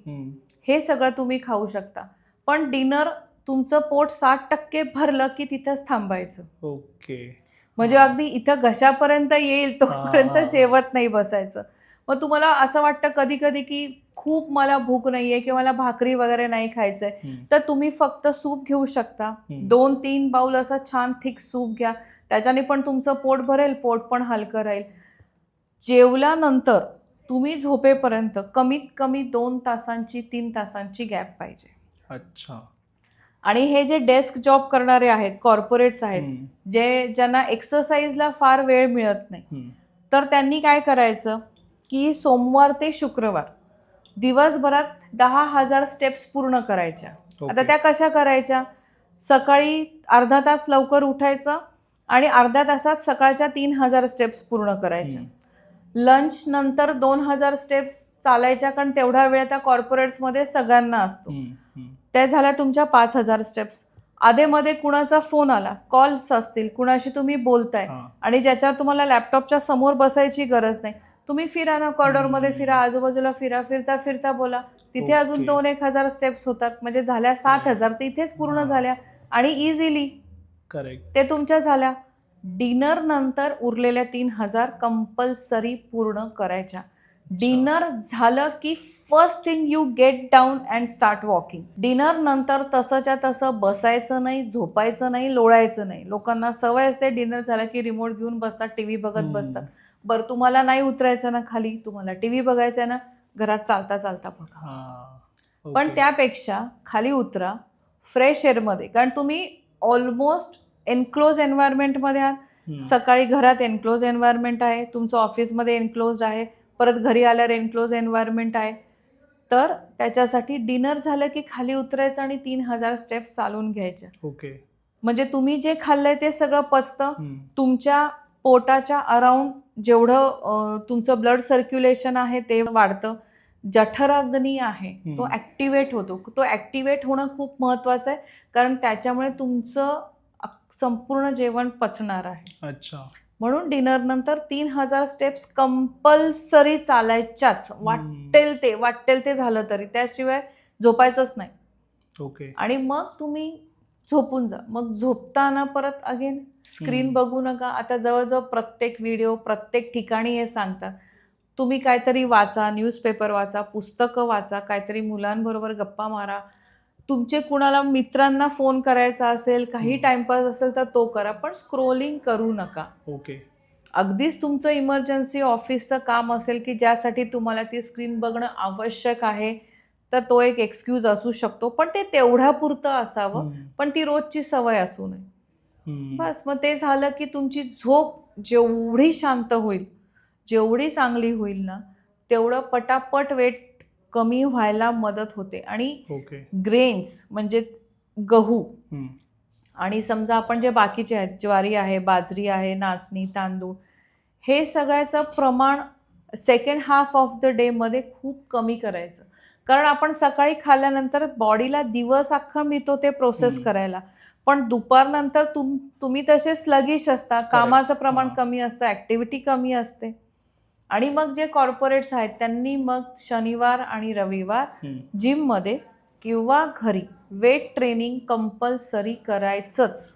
हे सगळं तुम्ही खाऊ शकता. पण डिनर तुमचं पोट 60% भरलं की तिथंच थांबायचं. ओके. म्हणजे अगदी इथं घशापर्यंत येईल तोपर्यंत जेवत नाही बसायचं. मग तुम्हाला असं वाटतं कधी कधी की खूप मला भूक नाहीये किंवा मला भाकरी वगैरे नाही खायचंय, तर तुम्ही फक्त सूप घेऊ शकता. 2-3 बाउल असं छान थिक सूप घ्या, त्याच्याने पण तुमचं पोट भरेल, पोट पण हलकं राहील. जेवल्यानंतर तुम्ही झोपेपर्यंत कमीत कमी 2 तासांची 3 तासांची गॅप पाहिजे. अच्छा. आणि हे जे डेस्क जॉब करणारे आहेत, कॉर्पोरेट्स आहेत, ज्यांना एक्सरसाइजला फार वेळ मिळत नाही, तर त्यांनी काय करायचं की सोमवार ते शुक्रवार दिवसभरात 10,000 स्टेप्स पूर्ण करायच्या. आता त्या कशा करायच्या, सकाळी अर्धा तास लवकर उठायचं आणि अर्ध्या तासात सकाळच्या 3,000 स्टेप्स पूर्ण करायच्या. लंच नंतर 2,000 स्टेप्स चालायच्या, कारण तेवढा वेळ त्या कॉर्पोरेट्समध्ये सगळ्यांना असतो. त्या झाल्या तुमच्या 5,000 स्टेप्स. आधेमध्ये कुणाचा फोन आला, कॉल्स असतील, कुणाशी तुम्ही बोलताय आणि ज्याच्यावर तुम्हाला लॅपटॉपच्या समोर बसायची गरज नाही, तुम्ही फिरा ना, कॉरिडॉरमध्ये फिरा, आजूबाजूला फिरा, फिरता फिरता बोला. तिथे अजून ओके. 2,000-1,000 स्टेप्स होतात, म्हणजे झाल्या 7,000. तर इथेच पूर्ण हां. झाल्या आणि इझिली करेक्ट. ते तुमच्या झाल्या. डिनर नंतर उरलेल्या 3,000 कंपल्सरी पूर्ण करायच्या. डिनर झालं की first thing you get down and start walking. Dinner नंतर तसंच्या तसं बसायचं नाही, झोपायचं नाही, लोळायचं नाही. लोकांना सवय असते डिनर झाला की रिमोट घेऊन बसतात, टीव्ही बघत बसतात. बरं, तुम्हाला नाही उतरायचं ना खाली, तुम्हाला टीव्ही बघायचा ना, घरात चालता चालता बघा. हां. पण ओके. त्यापेक्षा खाली उतरा फ्रेश एअरमध्ये, कारण तुम्ही ऑलमोस्ट एन्क्लोज एन्व्हायरमेंटमध्ये आहात. हम्म. सकाळी घरात एन्क्लोज एन्व्हायरमेंट आहे, तुमचं ऑफिसमध्ये एन्क्लोज्ड आहे, परत घरी आल्यावर एन्क्लोज एन्व्हायरमेंट आहे. तर त्याच्यासाठी डिनर झालं की खाली उतरायचं आणि 3,000 स्टेप्स चालून घ्यायच्या. ओके. म्हणजे तुम्ही जे खाल्लंय ते सगळं पचतं. हम्म. तुमच्या पोटाच्या अराउंड जेवढं तुमचं ब्लड सर्क्युलेशन आहे ते वाढतं. जठराग्नी आहे तो ऍक्टिव्हेट होतो. तो ऍक्टिव्हेट होणं खूप महत्वाचं आहे, कारण त्याच्यामुळे तुमचं संपूर्ण जेवण पचणार आहे. अच्छा. म्हणून डिनर नंतर 3,000 स्टेप्स कंपल्सरी चालायच्याच. वाटेल ते झालं तरी, त्याशिवाय झोपायचंच नाही. ओके. आणि मग तुम्ही झोपून जा. मग झोपताना परत अगेन स्क्रीन बघू नका. आता जवळजवळ प्रत्येक व्हिडिओ, प्रत्येक ठिकाणी हे सांगतात. तुम्ही काहीतरी वाचा, न्यूजपेपर वाचा, पुस्तकं वाचा, काहीतरी मुलांबरोबर गप्पा मारा. तुमचे कुणाला मित्रांना फोन करायचा असेल, काही टाइमपास असेल तर तो करा, पण स्क्रोलिंग करू नका. ओके. अगदीच तुमचं इमर्जन्सी ऑफिसचं काम असेल की ज्यासाठी तुम्हाला ती स्क्रीन बघणं आवश्यक आहे, तर तो एक एक्सक्यूज असू शकतो, पण ते तेवढ्यापुरतं असावं. पण ती रोजची सवय असू नये. बस, मग ते झालं की तुमची झोप जेवढी शांत होईल, जेवढी चांगली होईल ना, तेवढं पटापट वेट कमी व्हायला मदत होते. आणि ओके. ग्रेन्स म्हणजे गहू आणि समजा आपण जे बाकीचे आहेत, ज्वारी आहे, बाजरी आहे, नाचणी, तांदूळ, हे सगळ्याचं प्रमाण second half of the day मध्ये खूप कमी करायचं. कारण आपण सकाळी खाल्ल्यानंतर बॉडीला दिवस अख्खा मिळतो ते प्रोसेस करायला, पण दुपारनंतर तुम्ही तसे स्लगिश असता, कामाचं प्रमाण कमी असतं, ऍक्टिव्हिटी कमी असते. आणि मग जे कॉर्पोरेट्स आहेत त्यांनी मग शनिवार आणि रविवार जिममध्ये किंवा घरी वेट ट्रेनिंग कंपल्सरी करायचंच.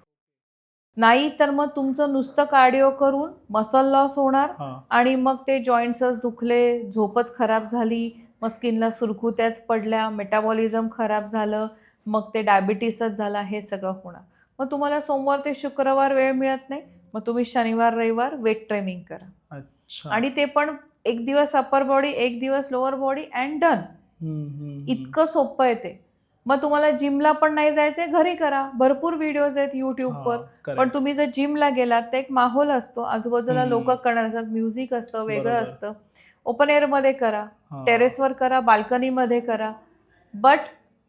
नाही तर मग तुमचं नुसतं कार्डिओ करून मसल लॉस होणार आणि मग ते जॉईंट्सच दुखले, झोपच खराब झाली, मग स्किनला सुरकुत्याच पडल्या, मेटाबॉलिझम खराब झालं, मग ते डायबिटीसच झाला, हे सगळं होणार. मग तुम्हाला सोमवार ते शुक्रवार वेळ मिळत नाही, मग तुम्ही शनिवार रविवार वेट ट्रेनिंग करा. अच्छा. आणि ते पण एक दिवस अपर बॉडी, एक दिवस लोअर बॉडी अँड डन. इतकं सोपं आहे ते. मग तुम्हाला जिमला पण नाही जायचंय, घरी करा. भरपूर व्हिडिओज आहेत युट्यूबवर. पण तुम्ही जर जिमला गेलात तर एक माहोल असतो, आजूबाजूला लोक करणार असतात, म्युझिक असतं, वेगळं असतं. ओपन एअरमध्ये करा, टेरेसवर करा, बाल्कनीमध्ये करा, but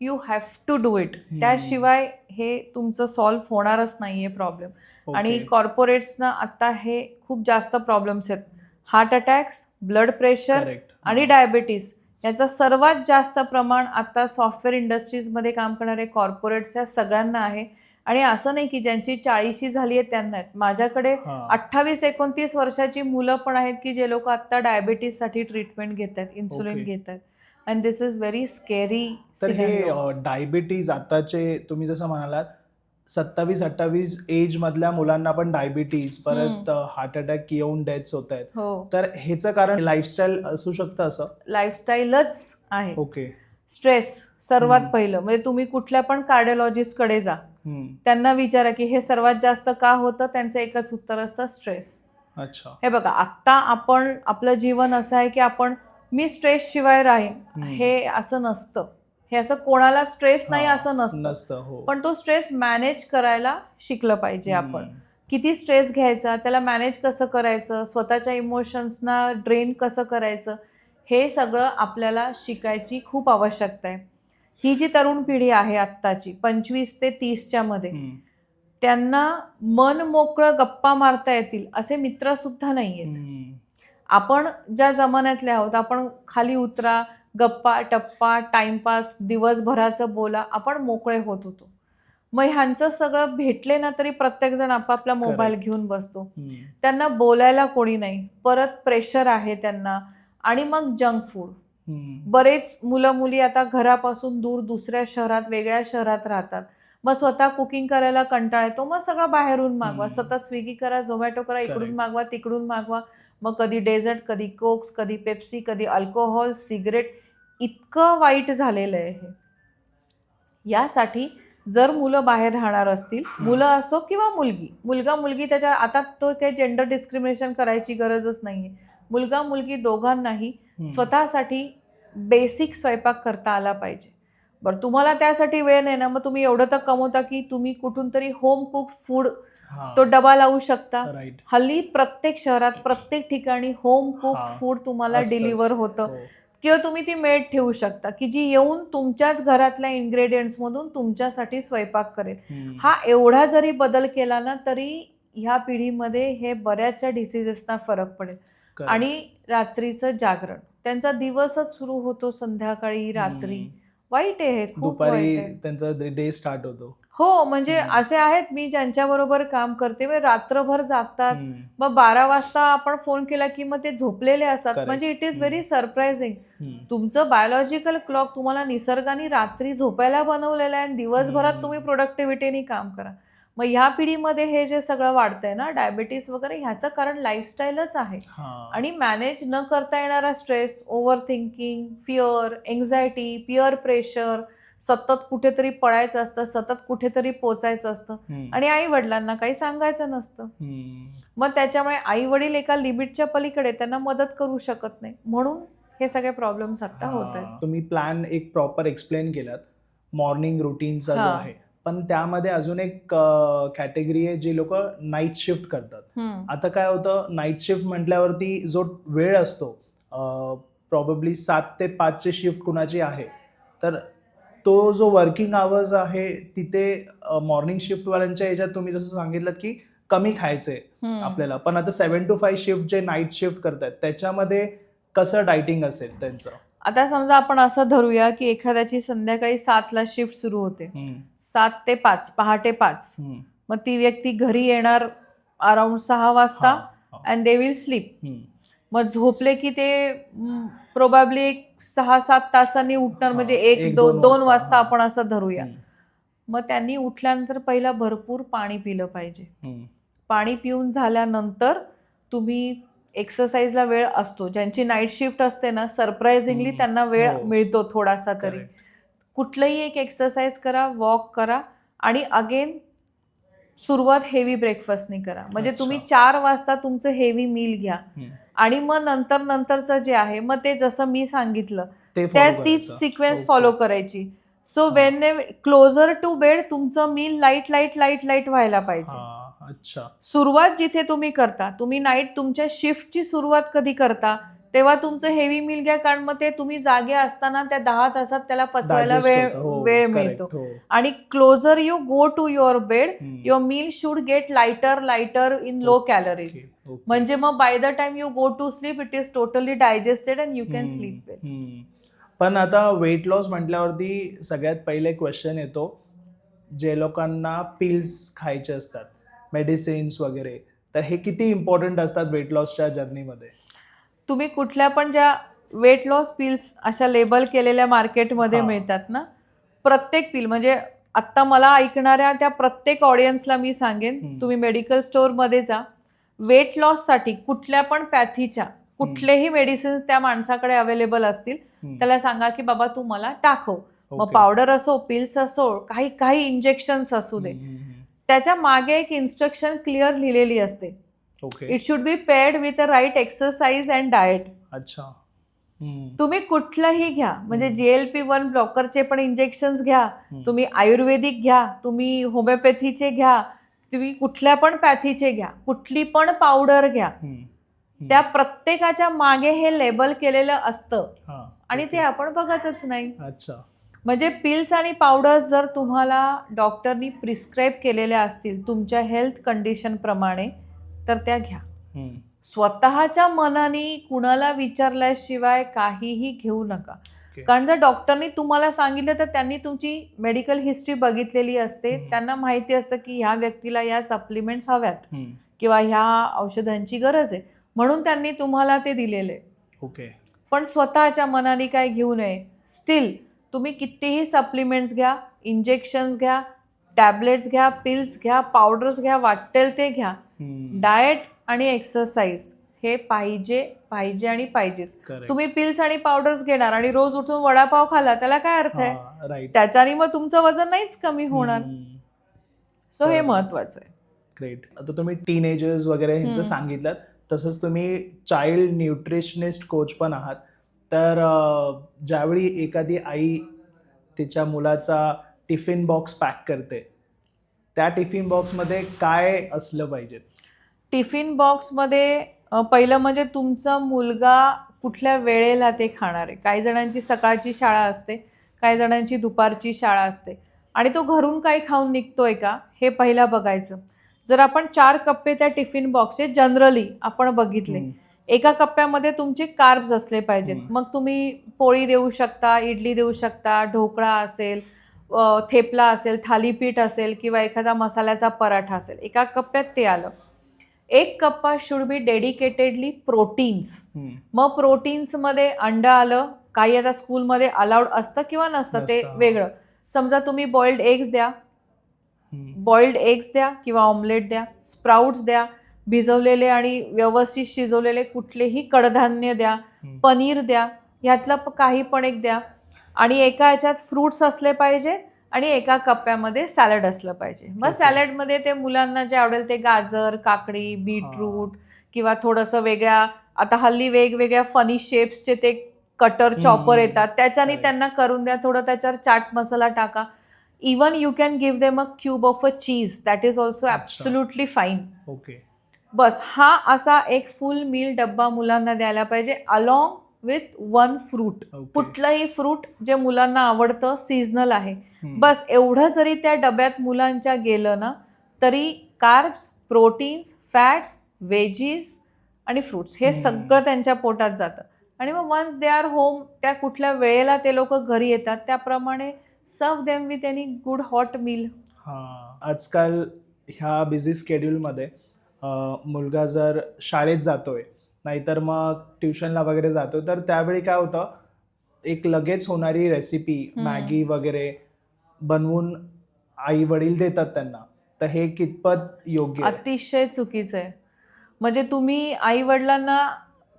you have to do it. त्याशिवाय हे तुमचं सॉल्व्ह होणारच नाहीये प्रॉब्लेम. आणि कॉर्पोरेट्सना आता हे खूप जास्त प्रॉब्लेम्स आहेत. हार्ट अटॅक्स, ब्लड प्रेशर आणि डायबिटीस याचं सर्वात जास्त प्रमाण आता सॉफ्टवेअर इंडस्ट्रीजमध्ये काम करणारे कॉर्पोरेट्स या सगळ्यांना आहे. आणि असं नाही की ज्यांची 40शी झाली आहे त्यांना आहेत. माझ्याकडे 28-29 वर्षाची मुलं पण आहेत की जे लोक आता डायबिटीससाठी ट्रीटमेंट घेत आहेत, इन्सुलिन घेत आहेत. And this is very scary. तर हे डायबिटीज आताचे तुम्ही जसं म्हणालात 27-28 एज मधल्या मुलांना पण डायबिटीज, परत हार्ट अटॅक येऊन डेथ्स होत आहेत. तर ह्याचं कारण लाईफस्टाईल असू शकतं? असं लाईफस्टाईलच आहे. ओके. स्ट्रेस सर्वात पहिलं. म्हणजे तुम्ही कुठल्या पण कार्डिओलॉजिस्ट कडे जा, त्यांना विचारा की हे सर्वात जास्त का होतं, त्यांचं एकच उत्तर असतं, स्ट्रेस. अच्छा. हे बघा, आता आपण आपलं जीवन असं आहे की आपण मी स्ट्रेस शिवाय राहीन हे असं नसतं. हे असं कोणाला स्ट्रेस नाही असं नसतं. पण तो स्ट्रेस मॅनेज करायला शिकलं पाहिजे आपण. किती स्ट्रेस घ्यायचा, त्याला मॅनेज कसं करायचं, स्वतःच्या इमोशन्सना ड्रेन कसं करायचं, हे सगळं आपल्याला शिकायची खूप आवश्यकता आहे. ही जी तरुण पिढी आहे आत्ताची 25 ते 30च्या मध्ये, त्यांना मन मोकळं गप्पा मारता येतील असे मित्र सुद्धा नाहीयेत. आपण ज्या जमान्यातले आहोत, आपण खाली उतरा, गप्पा टप्पा, टाइमपास, दिवसभराचं बोला, आपण मोकळे होत होतो. मग ह्यांचं सगळं भेटले ना तरी प्रत्येक जण आपापला मोबाईल Correct. घेऊन बसतो. हम्म. त्यांना बोलायला कोणी नाही, परत प्रेशर आहे त्यांना, आणि मग जंक फूड. हम्म. बरेच मुलं मुली आता घरापासून दूर दुसऱ्या शहरात, वेगळ्या शहरात राहतात. मग स्वतः कुकिंग करायला कंटाळा येतो, मग सगळं बाहेरून मागवा. हम्म. सतत स्विगी करा, झोमॅटो करा, इकडून Correct. मागवा, तिकडून मागवा. मग कधी डेझर्ट, कधी कोक्स, कधी पेप्सी, कधी अल्कोहोल, सिगरेट. इतकं वाईट झालेलं आहे हे. यासाठी जर मुलं बाहेर राहणार असतील, मुलं असो किंवा मुलगी, मुलगा मुलगी, त्याच्या आता तो काही जेंडर डिस्क्रिमिनेशन करायची गरजच नाहीये. मुलगा मुलगी दोघांनाही हम्म. स्वतःसाठी बेसिक स्वयंपाक करता आला पाहिजे. बरं, तुम्हाला त्यासाठी वेळ नाही ना, मग तुम्ही एवढं तर कमवता की तुम्ही कुठून तरी होम कुक फूड हा. तो डबा लावू शकता. राईट. हल्ली प्रत्येक शहरात, प्रत्येक ठिकाणी होम कुक हा. फूड तुम्हाला असतंच. डिलिव्हर होतं. हो. किंवा तुम्ही ती मेड ठेवू शकता की जी येऊन तुमच्याच घरातल्या इंग्रेडियंट्स मधून तुमच्यासाठी स्वयंपाक करेल. हम्म. हा एवढा जरी बदल केला ना तरी ह्या पिढीमध्ये हे बऱ्याचशा डिसिजेसना फरक पडेल. Correct. आणि रात्रीचं जागरण, त्यांचा दिवसच सुरू होतो संध्याकाळी रात्री. हम्म. वाईट आहे हे, खूप दुपारी वाईट आहे. त्यांचा डे स्टार्ट होतो. हो, म्हणजे हम्म. असे आहेत मी ज्यांच्याबरोबर काम करते, वे रात्रभर जागतात. हम्म. मग 12 वाजता आपण फोन केला की मग ते झोपलेले असतात. Correct. म्हणजे इट इज हम्म. Very surprising. हम्म. तुमचं बायोलॉजिकल क्लॉक तुम्हाला निसर्गाने रात्री झोपायला बनवलेलं आहे आणि दिवसभरात तुम्ही प्रोडक्टिव्हिटीने काम करा. मग ह्या पिढीमध्ये हे जे सगळं वाढतंय ना, डायबिटीस वगैरे, ह्याचं कारण लाईफस्टाईलच आहे. हा. आणि मॅनेज न करता येणारा stress, over thinking, fear, anxiety, peer pressure, सतत कुठेतरी पळायचं असतं, सतत कुठेतरी पोचायचं असतं, हम्म. आणि आई वडिलांना काही सांगायचं नसतं. हम्म. मग त्याच्यामुळे आई वडील एका लिमिटच्या पलीकडे त्यांना मदत करू शकत नाही, म्हणून हे सगळे प्रॉब्लेम्स आता होत आहेत. हा. तुम्ही प्लॅन एक प्रॉपर एक्सप्लेन केलात मॉर्निंग रुटीनचा जो हा. आहे, पण त्यामध्ये अजून एक कॅटेगरी आहे जी लोक नाईट शिफ्ट करतात. आता काय होतं, नाईट शिफ्ट म्हटल्यावरती जो वेळ असतो, प्रॉबेबली 7 ते 5 ची शिफ्ट कुणाची आहे, तर तो जो वर्किंग आवर्स आहे तिथे मॉर्निंग शिफ्टवाल्यांच्या ह्याच्यात तुम्ही जसं सांगितलं की कमी खायचंय आपल्याला, पण आता 7 to 5 शिफ्ट जे नाईट शिफ्ट करतात त्याच्यामध्ये कसं डायटिंग असेल त्यांचं? आता समजा आपण असं धरूया की एखाद्याची संध्याकाळी 7ला शिफ्ट सुरू होते, 7 ते 5, पहाटे 5. मग ती व्यक्ती घरी येणार अराउंड 6 वाजता अँड दे विल स्लीप. मग झोपले की ते प्रोबॅबली एक 6-7 तासांनी उठणार, म्हणजे 1-2 वाजता आपण असं धरूया. मग त्यांनी उठल्यानंतर पहिला भरपूर पाणी पिलं पाहिजे. पाणी पिऊन झाल्यानंतर तुम्ही एक्सरसाइजला वेळ असतो, ज्यांची नाईट शिफ्ट असते ना, सरप्राइझिंगली त्यांना वेळ मिळतो थोडासा तरी. कुठलंही एक एक्सरसाइज करा, वॉक करा, आणि अगेन सुरुवात हेवी ब्रेकफास्टनी करा. म्हणजे तुम्ही 4 वाजता तुमचं हेवी मील घ्या, आणि मग नंतरचं जे आहे मग ते जसं मी सांगितलं त्या तीच सिक्वेन्स फॉलो करायची. So when closer to bed तुमचं meal light light light light व्हायला पाहिजे. अच्छा. सुरुवात जिथे तुम्ही करता, तुम्ही नाईट तुमच्या शिफ्टची सुरुवात कधी करता तेव्हा तुमचं हेवी मील घ्या, कारण मग ते तुम्ही जागे असताना त्या 10 तासात त्याला पचवायला वेळ मिळतो. आणि closer you go to your bed, your meal should get lighter in low calories. म्हणजे मग by the time you go to sleep it is totally digested and you can sleep well. पण आता वेट लॉस म्हटल्यावरती सगळ्यात पहिले question येतो, जे लोकांना पिल्स खायचे असतात, मेडिसिन्स वगैरे, तर हे किती इम्पॉर्टंट असतात वेट लॉसच्या जर्नीमध्ये? तुम्ही कुठल्या पण ज्या वेट लॉस पिल्स अशा लेबल केलेल्या मार्केटमध्ये मिळतात ना, प्रत्येक पिल, म्हणजे आत्ता मला ऐकणाऱ्या त्या प्रत्येक ऑडियन्सला मी सांगेन, तुम्ही मेडिकल स्टोअरमध्ये जा, वेट लॉससाठी कुठल्या पण पॅथीच्या कुठलेही मेडिसिन्स त्या माणसाकडे अवेलेबल असतील, त्याला सांगा की बाबा तू मला टाकव. मग पावडर असो, पिल्स असो, काही इंजेक्शन्स असू दे, त्याच्या मागे एक इन्स्ट्रक्शन क्लिअर लिहिलेली असते. It should be paired with a right exercise and diet. अच्छा. तुम्ही कुठलंही घ्या, म्हणजे GLP-1 ब्लॉकरचे पण इंजेक्शन्स घ्या, तुम्ही आयुर्वेदिक घ्या, तुम्ही होमिओपॅथीचे घ्या, तुम्ही कुठल्या पण पॅथीचे घ्या, कुठली पण पावडर घ्या, त्या प्रत्येकाच्या मागे हे लेबल केलेलं असतं, आणि ते आपण बघतच नाही. अच्छा. म्हणजे पिल्स आणि पावडर्स जर तुम्हाला डॉक्टरनी प्रिस्क्राईब केलेल्या असतील तुमच्या हेल्थ कंडिशन प्रमाणे, तर त्या घ्या. स्वतःच्या मनाने कुणाला विचारल्याशिवाय काहीही घेऊ नका. ओके. कारण जर डॉक्टरनी तुम्हाला सांगितलं तर त्यांनी तुमची मेडिकल हिस्ट्री बघितलेली असते. हम्म. त्यांना माहिती असतं की ह्या व्यक्तीला या सप्लिमेंट्स हव्यात हम्म. किंवा ह्या औषधांची गरज आहे, म्हणून त्यांनी तुम्हाला ते दिलेले. ओके. पण स्वतःच्या मनाने काय घेऊ नये. स्टील तुम्ही कितीही सप्लिमेंट्स घ्या, इंजेक्शन्स घ्या, टॅबलेट्स घ्या, पिल्स घ्या, पावडर्स घ्या, वाटेल ते घ्या. हम्म. डाएट आणि एक्सरसाइज हे पाहिजे पाहिजे आणि पाहिजेच. Correct. तुम्ही पिल्स आणि पावडर्स घेणार आणि रोज उठून वडापाव खाला, त्याला काय अर्थ आहे? हा, राईट. त्याच्याने मग तुमचं वजन नाहीच कमी होणार. हम्म. सो हे बरोबर. महत्वाचं आहे. ग्रेट. आता तुम्ही टीनेजर्स वगैरे ह्यांचं हम्म. सांगितलं, तसंच तुम्ही चाइल्ड न्यूट्रिशनिस्ट कोच पण आहात. तर ज्यावेळी एखादी आई तिच्या मुलाचा टिफिन बॉक्स पॅक करते, त्या टिफिन बॉक्समध्ये काय असलं पाहिजे? टिफिन बॉक्समध्ये पहिलं म्हणजे तुमचा मुलगा कुठल्या वेळेला ते खाणार आहे. काही जणांची सकाळची शाळा असते, काही जणांची दुपारची शाळा असते आणि तो घरून काही खाऊन निघतोय का हे पहिला बघायचं. जर आपण 4 कप्पे त्या टिफिन बॉक्सचे जनरली आपण बघितले, हम्म. एका कप्प्यामध्ये तुमचे कार्ब्स असले पाहिजेत. हम्म. मग तुम्ही पोळी देऊ शकता, इडली देऊ शकता, ढोकळा असेल, थेपला असेल, थालीपीठ असेल किंवा एखादा मसाल्याचा पराठा असेल. एका कप्प्यात ते आलं. 1 कप्पा शुड बी डेडिकेटेडली प्रोटीन्स. हम्म. मग प्रोटीन्समध्ये अंडं आलं. काही आता स्कूलमध्ये अलाउड असतं किंवा नसतं ते नसतं. वेगळं. समजा तुम्ही बॉइल्ड एग्स द्या, हम्म. बॉइल्ड एग्स द्या किंवा ऑमलेट द्या, स्प्राउट्स द्या, भिजवलेले आणि व्यवस्थित शिजवलेले कुठलेही कडधान्य द्या, हम्म. पनीर द्या, ह्यातलं काही पण एक द्या. आणि एका ह्याच्यात फ्रूट्स असले पाहिजे आणि एका कप्प्यामध्ये सॅलड असलं पाहिजे. मग Okay. सॅलडमध्ये ते मुलांना जे आवडेल ते गाजर, काकडी, बीटरूट किंवा थोडंसं वेगळ्या, आता हल्ली वेगवेगळ्या फनी शेप्सचे ते कटर चॉपर येतात, त्याच्याने Correct. त्यांना करून द्या. थोडं त्याच्यावर चाट मसाला टाका. Even you can give them a cube of a cheese, that is also absolutely fine. Okay. बस हा असा एक फुल मील डब्बा मुलांना द्यायला पाहिजे, अलॉंग विथ 1 फ्रूट. ओके. कुठलंही फ्रूट जे मुलांना आवडतं, सीझनल आहे. हम्म. बस एवढं जरी त्या डब्यात मुलांच्या गेलं ना, तरी कार्ब्स, प्रोटीन्स, फॅट्स, वेजीस आणि फ्रूट्स हे हम्म. सगळं त्यांच्या पोटात जातं. आणि मग वन्स दे आर होम, त्या कुठल्या वेळेला ते लोक घरी येतात त्याप्रमाणे सर्व them with any good hot meal. हा, आजकाल ह्या बिझी स्केड्यूलमध्ये मुलगा जर शाळेत जातोय, नाहीतर मग ट्युशनला वगैरे जातो, तर त्यावेळी काय होतं, एक लगेच होणारी रेसिपी मॅगी वगैरे बनवून आई वडील देतात त्यांना, तर हे कितपत योग्य आहे? अतिशय चुकीचं आहे. म्हणजे तुम्ही आई वडिलांना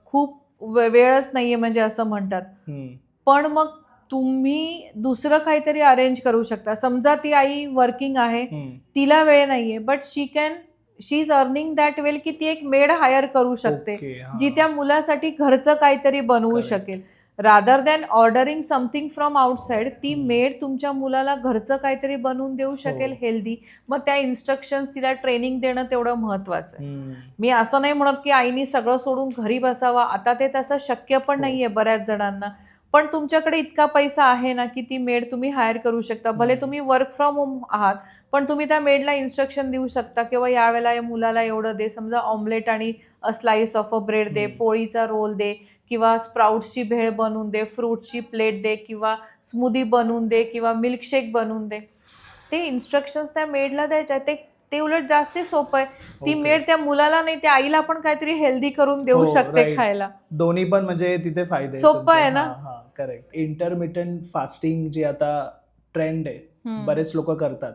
खूप वेळच नाहीये म्हणजे असं म्हणतात. हम्म. पण मग तुम्ही दुसरं काहीतरी अरेंज करू शकता. समजा ती आई वर्किंग आहे, हम्म. तिला वेळ नाहीये, but she is earning that well की ती एक मेड हायर करू शकते, ओके, हा. जी त्या मुलासाठी घरचं काहीतरी बनवू Correct. शकेल. Rather than ordering something from outside, ती हम्म. मेड तुमच्या मुलाला घरचं काहीतरी बनवून देऊ शकेल हो. हेल्दी. मग त्या इन्स्ट्रक्शन्स, तिला ट्रेनिंग देणं तेवढं महत्वाचं आहे. हम्म. मी असं नाही म्हणत की आईनी सगळं सोडून घरी बसावा. आता ते तसं शक्य पण हो. नाहीये बऱ्याच जणांना. पण तुमच्याकडे इतका पैसा आहे ना की ती मेड तुम्ही हायर करू शकता. भले हम्म. तुम्ही वर्क फ्रॉम होम आहात, पण तुम्ही त्या मेडला इन्स्ट्रक्शन देऊ शकता किंवा यावेळेला या मुलाला एवढं दे. समजा ऑमलेट आणि स्लाइस ऑफ अ ब्रेड दे, हम्म. पोळीचा रोल दे किंवा स्प्राउट्सची भेळ बनवून दे, फ्रूटची प्लेट दे किंवा स्मूदी बनवून दे किंवा मिल्कशेक बनवून दे. ते इन्स्ट्रक्शन्स त्या मेडला द्यायच्या. ते उलट जास्त सोपं आहे. ती ओके. मेड त्या मुलाला नाही, त्या आईला पण काहीतरी हेल्दी करून देऊ हो, शकते right. खायला. दोन्ही पण म्हणजे तिथे फायदे सोपं आहे ना? करेक्ट. इंटरमिटंट फास्टिंग जी आता ट्रेंड आहे, बरेच लोक करतात,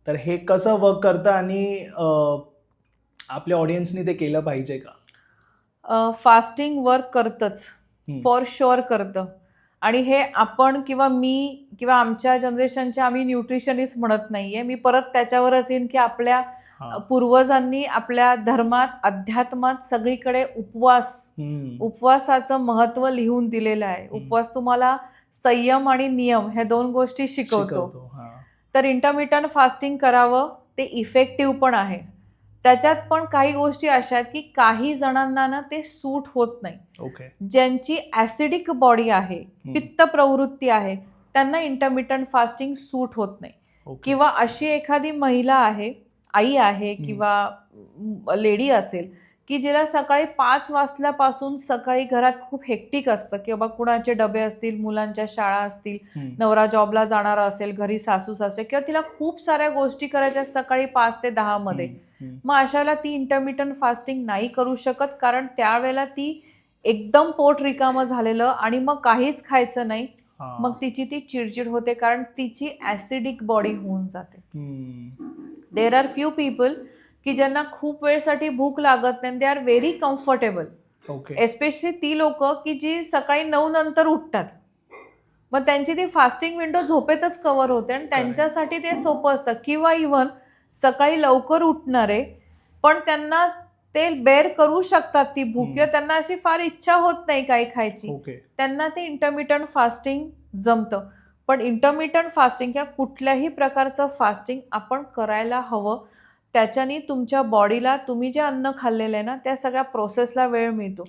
तर हे कसं वर्क करतं आणि आपल्या ऑडियन्सनी ते केलं पाहिजे का? फास्टिंग वर्क करतंच, फॉर शुअर करतं. आणि हे आपण किंवा मी किंवा आमच्या जनरेशनच्या आम्ही न्यूट्रिशनिस्ट म्हणत नाहीये. मी परत त्याच्यावरच येईन की आपल्या हा. पूर्वजांनी आपल्या धर्मात, अध्यात्मात सगळीकडे उपवासाचं महत्व लिहून दिलेलं आहे. उपवास तुम्हाला संयम आणि नियम ह्या 2 गोष्टी शिकवतो. हा. तर इंटरमिटंट फास्टिंग करावं, ते इफेक्टिव्ह पण आहे. त्याच्यात पण काही गोष्टी अशा आहेत की काही जणांना ना ते सूट होत नाही. ओके. ज्यांची ॲसिडिक बॉडी आहे, पित्त प्रवृत्ती आहे, त्यांना इंटरमिटंट फास्टिंग सूट होत नाही. ओके. किंवा अशी एखादी महिला आहे, आई आहे किंवा लेडी असेल की जिला सकाळी 5 वाजल्यापासून सकाळी घरात खूप हेक्टिक असतं, किंवा कुणाचे डबे असतील, मुलांच्या शाळा असतील, नवरा जॉबला जाणारा असेल, घरी सासू सासरे, किंवा तिला खूप साऱ्या गोष्टी करायच्या सकाळी 5 ते 10 मध्ये. मग अशाला ती इंटरमिटंट फास्टिंग नाही करू शकत, कारण त्यावेळेला ती एकदम पोट रिकामं झालेलं आणि मग काहीच खायचं नाही. मग तिची ती चिडचिड होते, कारण तिची ऍसिडिक बॉडी होऊन जाते. देर आर फ्यू पीपल की ज्यांना खूप वेळसाठी भूक लागत नाही, they are very comfortable. Especially ती लोक की जी सकाळी 9 नंतर उठतात, मग त्यांची ती फास्टिंग विंडो झोपेतच कव्हर होते आणि त्यांच्यासाठी ते सोपं असतं. किंवा इव्हन सकाळी लवकर उठणारे पण त्यांना ते बेअर करू शकतात ती भूक, किंवा त्यांना अशी फार इच्छा होत नाही काही खायची, त्यांना ते इंटरमिटंट फास्टिंग जमतं. पण इंटरमिटंट फास्टिंग किंवा कुठल्याही प्रकारचं फास्टिंग आपण करायला हवं. त्याच्याने तुमच्या बॉडीला तुम्ही जे अन्न खाल्लेलं आहे ना, त्या सगळ्या प्रोसेसला वेळ मिळतो.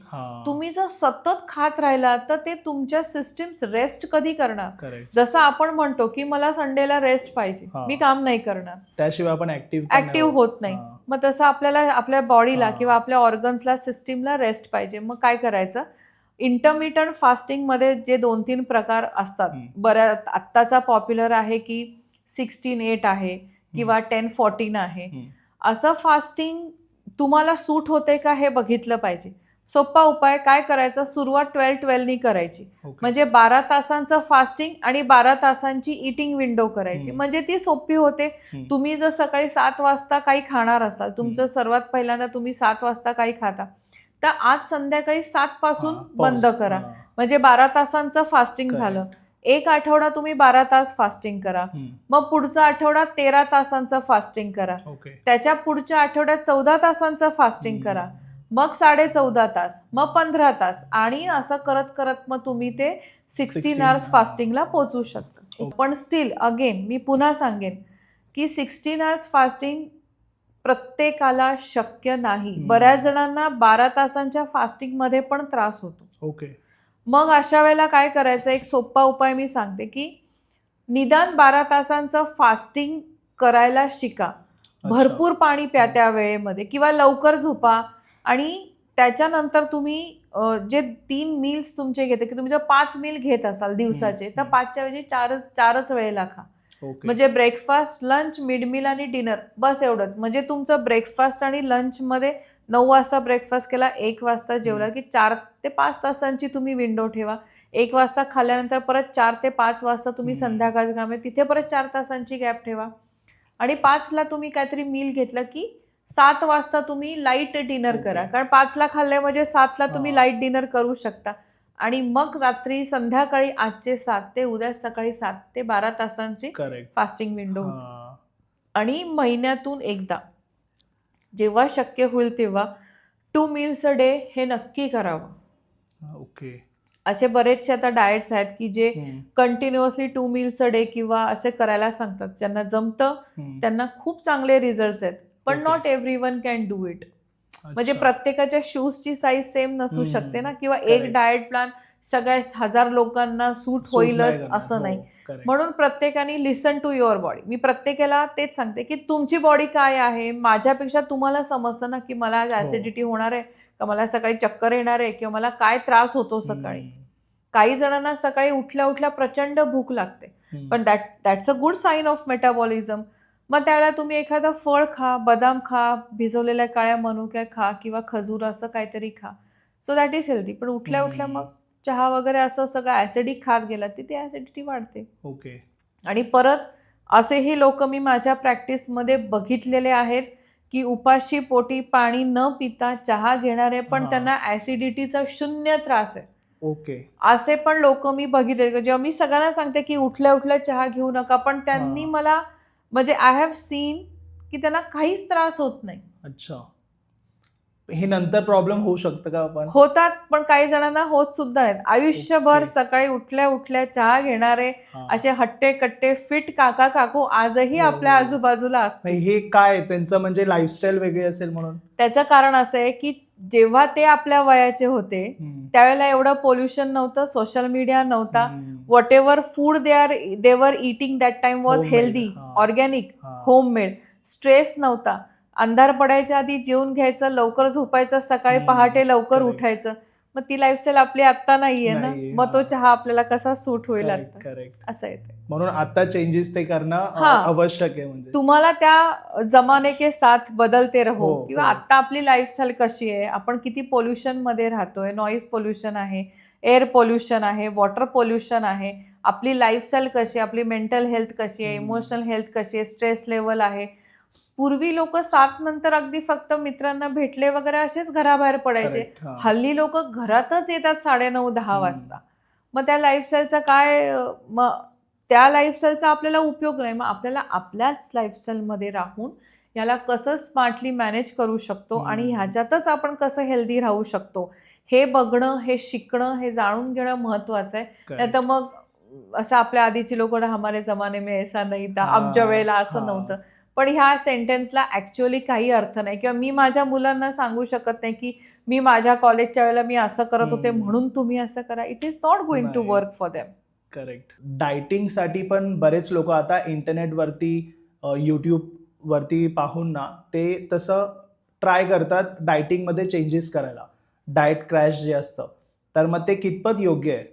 तुम्ही जर सतत खात राहिला तर ते तुमच्या सिस्टीम्स रेस्ट कधी करणार? जसं आपण म्हणतो की मला संडेला रेस्ट पाहिजे, मी काम नाही करणार, त्याशिवाय आपण ऍक्टिव्ह होत नाही. मग तसं आपल्याला आपल्या बॉडीला किंवा आपल्या ऑर्गन्सला, सिस्टीमला रेस्ट पाहिजे. मग काय करायचं? इंटरमिटंट फास्टिंग मध्ये जे 2-3 प्रकार असतात, बऱ्या आत्ताचा पॉप्युलर आहे की 16-8 आहे किंवा 10-14 आहे. असं फास्टिंग तुम्हाला सूट होते का हे बघितलं पाहिजे. सोपा उपाय काय करायचा? सुरुवात 12-12 नी करायची. म्हणजे 12 तासांचं फास्टिंग आणि 12 तासांची इटिंग विंडो करायची. म्हणजे ती सोपी होते. तुम्ही जर सकाळी 7 वाजता काही खाणार असाल, तुमचं सर्वात पहिल्यांदा तुम्ही 7 वाजता काही खाता, तर आज संध्याकाळी 7 पासून बंद करा. म्हणजे 12 तासांचं फास्टिंग झालं. एक आठवडा तुम्ही 12 तास फास्टिंग करा. मग पुढचा आठवडा 13 तासांचं फास्टिंग करा. त्याच्या पुढच्या आठवड्यात 14 तासांचं फास्टिंग करा. मग 14.5 तास, मग 15 तास, आणि असं करत करत मग तुम्ही ते 16 आवर्स फास्टिंगला पोहोचू शकता. पण स्टील अगेन मी पुन्हा सांगेन की 16 आवर्स फास्टिंग प्रत्येकाला शक्य नाही. बऱ्याच जणांना 12 तासांच्या फास्टिंग मध्ये पण त्रास होतो. मग अशा वेळेला काय करायचं? एक सोपा उपाय मी सांगते की निदान 12 तासांचं फास्टिंग करायला शिका. भरपूर पाणी प्या त्या वेळेमध्ये, किंवा लवकर झोपा. आणि त्याच्यानंतर तुम्ही जे 3 मील्स तुमचे घेते, की तुम्ही जर 5 मील घेत असाल दिवसाचे, तर 5च्या ऐवजी 4च वेळेला खा. म्हणजे ब्रेकफास्ट, लंच, मिड मील आणि डिनर, बस एवढंच. म्हणजे तुमचं ब्रेकफास्ट आणि लंच मध्ये 9 वाजता ब्रेकफास्ट केला, 1 वाजता जेवला, की 4 ते 5 तासांची तुम्ही विंडो ठेवा. 1 वाजता खाल्ल्यानंतर परत 4 ते 5 वाजता तुम्ही संध्याकाळचं काम आहे तिथे परत 4 तासांची गॅप ठेवा. आणि 5ला तुम्ही काहीतरी मील घेतलं की 7 वाजता तुम्ही लाईट डिनर करा. कारण 5ला खाल्लंय म्हणजे 7ला तुम्ही लाईट डिनर करू शकता. आणि मग रात्री संध्याकाळी आजचे 7 ते उद्या सकाळी 7 ते 12 तासांची फास्टिंग विंडो होती. आणि महिन्यातून एकदा जेव्हा शक्य होईल तेव्हा 2 मील्स अ डे हे नक्की करावं. असे बरेचसे आता डाएट्स आहेत की जे कंटिन्युअसली 2 मील्स अ डे किंवा असे करायला सांगतात. ज्यांना जमतं त्यांना खूप चांगले रिझल्ट्स आहेत. पण not everyone can do it. म्हणजे प्रत्येकाच्या शूजची साईज सेम नसू शकते ना, किंवा एक डाएट प्लॅन सगळ्या 1000 लोकांना सूट होईलच असं नाही. म्हणून प्रत्येकाने लिसन टू युअर बॉडी. मी प्रत्येकाला तेच सांगते की तुमची बॉडी काय आहे. माझ्यापेक्षा तुम्हाला समजतं ना की मला ऍसिडिटी होणार आहे, का मला सकाळी चक्कर येणार आहे, किंवा मला काय त्रास होतो सकाळी. काही जणांना सकाळी उठल्या उठल्या प्रचंड भूक लागते, पण that's a good sign of metabolism. मग त्यावेळेला तुम्ही एखादं फळ खा, बदाम खा, भिजवलेल्या काळ्या मनुक्या खा, किंवा खजूर असं काहीतरी खा. So that is healthy. पण उठल्या उठल्या मग चहा वगैरे असं सगळं ऍसिडिक खात गेला ती ऍसिडिटी वाढते. आणि परत असेही लोक मी माझ्या प्रॅक्टिसमध्ये बघितलेले आहेत की उपाशी पोटी पाणी न पिता चहा घेणारे, पण त्यांना ऍसिडिटीचा 0 त्रास आहे. असे पण लोक मी बघितले. जेव्हा मी सगळ्यांना सांगते की उठल्या उठल्या चहा घेऊ नका, पण त्यांनी मला म्हणजे आय हॅव सीन की त्यांना काहीच त्रास होत नाही. हे नंतर प्रॉब्लेम होऊ शकतं का? आपण होतात, पण काही जणांना होत सुद्धा नाहीत. आयुष्यभर सकाळी उठल्या उठल्या चहा घेणारे असे हट्टे कट्टे फिट काका काकू आजही आपल्या आजूबाजूला असतात. हे काय त्यांचं म्हणजे लाईफस्टाईल वेगळी असेल म्हणून? त्याचं कारण असं आहे की जेव्हा ते आपल्या वयाचे होते त्यावेळेला एवढं पोल्युशन नव्हतं, सोशल मीडिया नव्हता. व्हॉट एव्हर फूड दे वर eating that time was healthy, organic, homemade. Stress नव्हता. अंधार पडायच्या आधी जेवून घ्यायचं, लवकर झोपायचं, सकाळी पहाटे लवकर correct. उठायचं. मग ती लाईफस्टाईल आपली आता नाहीये ना, नाहीये, मग तो हा. चहा आपल्याला कसा सूट होईल करेक्ट आता, करेक्ट. असं आहे ते. म्हणून आता चेंजेस ते करणं हा. आवश्यक आहे म्हणजे. तुम्हाला त्या जमाने के साथ बदलते रहो, हो, किंवा हो. आता आपली लाईफस्टाईल कशी आहे, आपण किती पोल्युशन मध्ये राहतोय, नॉईज पोल्युशन आहे, एअर पोल्युशन आहे, वॉटर पोल्युशन आहे, आपली लाईफस्टाईल कशी आहे, आपली मेंटल हेल्थ कशी आहे, इमोशनल हेल्थ कशी आहे, स्ट्रेस लेवल आहे. पूर्वी लोक 7 नंतर अगदी फक्त मित्रांना भेटले वगैरे असेच घराबाहेर पडायचे. Correct, हा. हल्ली लोक घरातच येतात 9:30-10 हम्म. वाजता. मग त्या लाईफस्टाईलचा काय, मग त्या लाईफस्टाईलचा आपल्याला उपयोग नाही. मग आपल्याला आपल्याच लाईफस्टाईलमध्ये राहून याला कसं स्मार्टली मॅनेज करू शकतो आणि ह्याच्यातच आपण कसं हेल्दी राहू शकतो हे बघणं, हे शिकणं, हे जाणून घेणं महत्वाचं आहे. Correct. नाही तर मग असं आपल्या आधीची लोक हमारे जमाने में ऐसा नाही था, हा, आमच्या वेळेला असं हा. नव्हतं. पण ह्या सेंटेन्सला ऍक्च्युअली काही अर्थ नाही, किंवा मी माझ्या मुलांना सांगू शकत नाही की मी माझ्या कॉलेजच्या वेळेला मी असं करत होते म्हणून तुम्ही असं करा. It is not going to नाही. Work for them. करेक्ट. डायटिंगसाठी पण बरेच लोक आता इंटरनेटवरती, यूट्यूब वरती पाहून ना ते तसं ट्राय करतात डायटिंगमध्ये चेंजेस करायला, डाएट क्रॅश जे असतं. तर मग ते कितपत योग्य आहे?